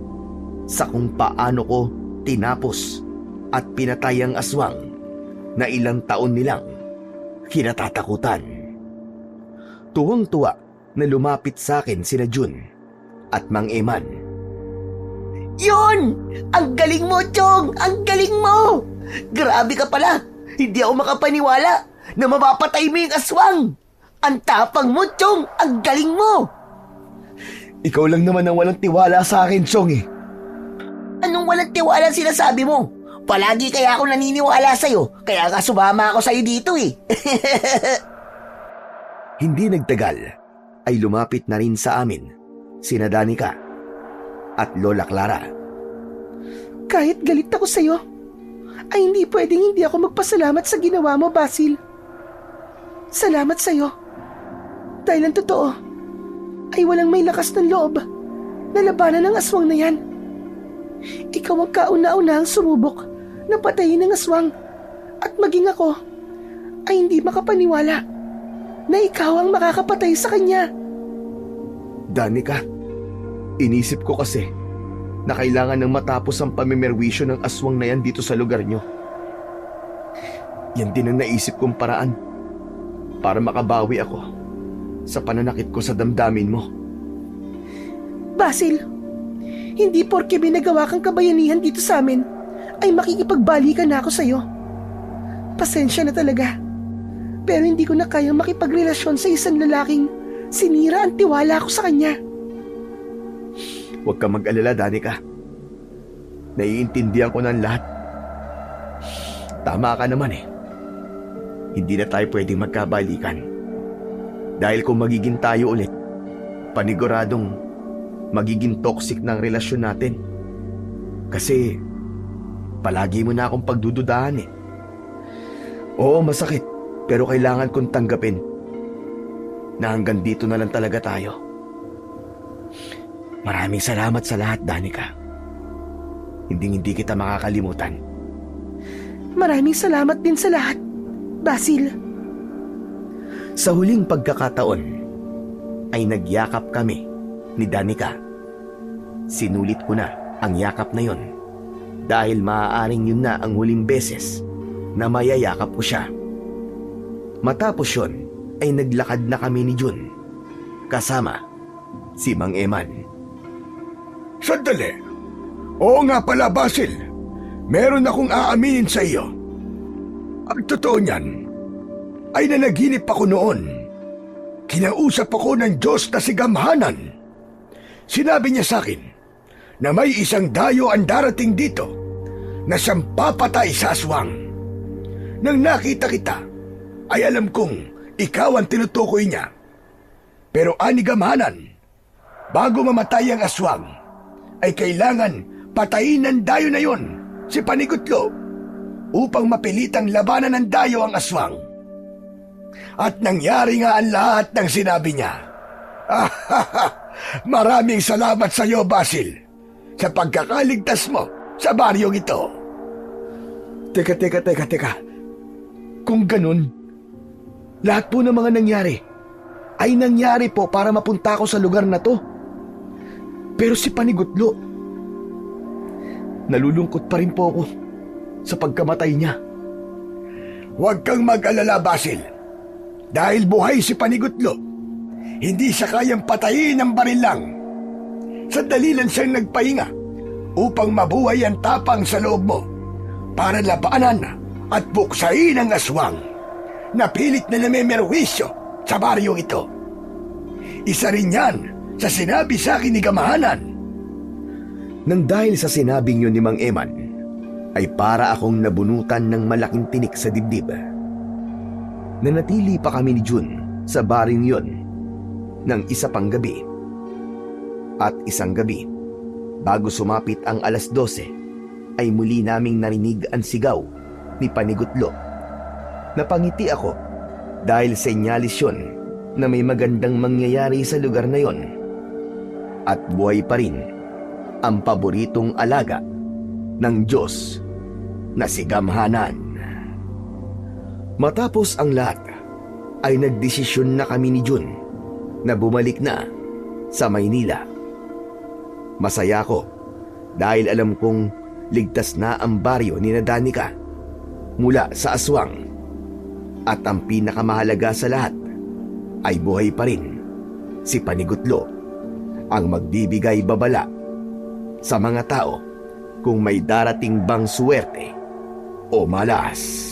sa kung paano ko tinapos at pinatay ang aswang na ilang taon nilang kinatatakutan. Tuwang-tuwa na lumapit sa akin sina Jun at Mang Eman. Yun! Ang galing mo, Chong! Ang galing mo! Grabe ka pala! Hindi ako makapaniwala na mapapatay mo yung aswang! Ang tapang mo, Chong! Ang galing mo! Ikaw lang naman ang walang tiwala sa akin, Chong eh. Anong walang tiwala sinasabi mo? Palagi kaya ako naniniwala sa'yo, kaya nga sumama ako sa'yo dito eh. Hindi nagtagal ay lumapit na rin sa amin sina Danica at Lola Clara. Kahit galit ako sa'yo, ay hindi pwedeng hindi ako magpasalamat sa ginawa mo, Basil. Salamat sa'yo. Dahil ang totoo, ay walang may lakas ng loob na labanan ng aswang na yan. Ikaw ang kauna-unahang sumubok na patayin ng aswang at maging ako ay hindi makapaniwala na ikaw ang makakapatay sa kanya. Danica, inisip ko kasi na kailangan ng matapos ang pamimerwisyo ng aswang na yan dito sa lugar nyo. Yan din ang naisip kong paraan para makabawi ako sa pananakit ko sa damdamin mo. Basil, hindi porke may nagawa kang kabayanihan dito sa amin ay makikipagbalikan na ako sa'yo. Pasensya na talaga. Pero hindi ko na kayang makipagrelasyon sa isang lalaking sinira ang tiwala ko sa kanya. Huwag kang mag-alala, Danica. Naiintindihan ko ng lahat. Tama ka naman eh. Hindi na tayo pwedeng magkabalikan. Dahil kung magiging tayo ulit, paniguradong magiging toxic ng relasyon natin. Kasi palagi mo na akong pagdududahan eh. Oo, masakit, pero kailangan kong tanggapin na hanggang dito na lang talaga tayo. Maraming salamat sa lahat, Danica. Hindi kita makakalimutan. Maraming salamat din sa lahat, Basil. Sa huling pagkakataon, ay nagyakap kami ni Danica. Sinulit ko na ang yakap na yon dahil maaaring yun na ang huling beses na mayayakap ko siya. Matapos yun, ay naglakad na kami ni Jun kasama si Mang Eman. Sandali. Oo nga pala, Basil. Meron akong aaminin sa iyo. Ang totoo niyan ay nanaginip ako noon. Kinausap ako ng Diyos na si Gamhanan. Sinabi niya sa akin na may isang dayo ang darating dito na siyang papatay sa aswang. Nang nakita kita, ay alam kong ikaw ang tinutukoy niya. Pero ani Gamhanan, bago mamatay ang aswang, ay kailangan patayin ng dayo na yon, si Panigutlo, upang mapilitang labanan ng dayo ang aswang. At nangyari nga ang lahat ng sinabi niya. Maraming salamat sa iyo, Basil, sa pagkakaligtas mo sa baryong ito. Teka. Kung ganun, lahat po ng mga nangyari ay nangyari po para mapunta ako sa lugar na to. Pero si Panigutlo, nalulungkot pa rin po ako sa pagkamatay niya. Huwag kang mag-alala, Basil. Dahil buhay si Panigutlo, hindi siya kayang patayin ng baril lang. Sandali lang siyang nagpahinga upang mabuhay ang tapang sa loob mo para labanan at buksain ang aswang na pilit na namemerwisyo sa baryong ito. Isa rin yan sa sinabi sa akin ni Gamhanan. Nang dahil sa sinabing yun ni Mang Eman, ay para akong nabunutan ng malaking tinik sa dibdib. Nanatili pa kami ni Jun sa baring yon ng isa pang gabi. At isang gabi, bago sumapit ang 12:00, ay muli naming narinig ang sigaw ni Panigutlo. Napangiti ako dahil senyalis yun na may magandang mangyayari sa lugar na yon. At buhay pa rin ang paboritong alaga ng Diyos na si Gamhanan. Matapos ang lahat, ay nagdesisyon na kami ni Jun na bumalik na sa Maynila. Masaya ko dahil alam kong ligtas na ang baryo ni Danica mula sa aswang. At ang pinakamahalaga sa lahat ay buhay pa rin si Panigutlo, ang magbibigay babala sa mga tao kung may darating bang suwerte o malas.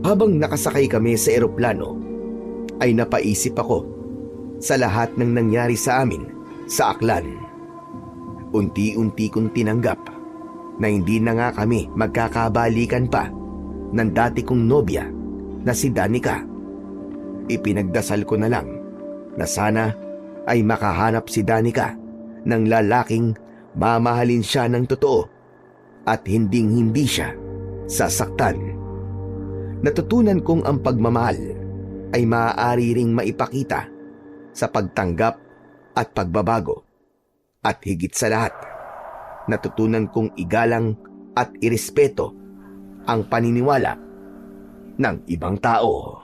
Habang nakasakay kami sa eroplano, ay napaisip ako sa lahat ng nangyari sa amin sa Aklan. Unti-unti kong tinanggap na hindi na nga kami magkakabalikan pa ng dati kong nobya na si Danica. Ipinagdasal ko na lang na sana ay makahanap si Danica ng lalaking mamahalin siya ng totoo at hindi siya sasaktan. Natutunan kong ang pagmamahal ay maaari ring maipakita sa pagtanggap at pagbabago. At higit sa lahat, natutunan kong igalang at irespeto ang paniniwala ng ibang tao.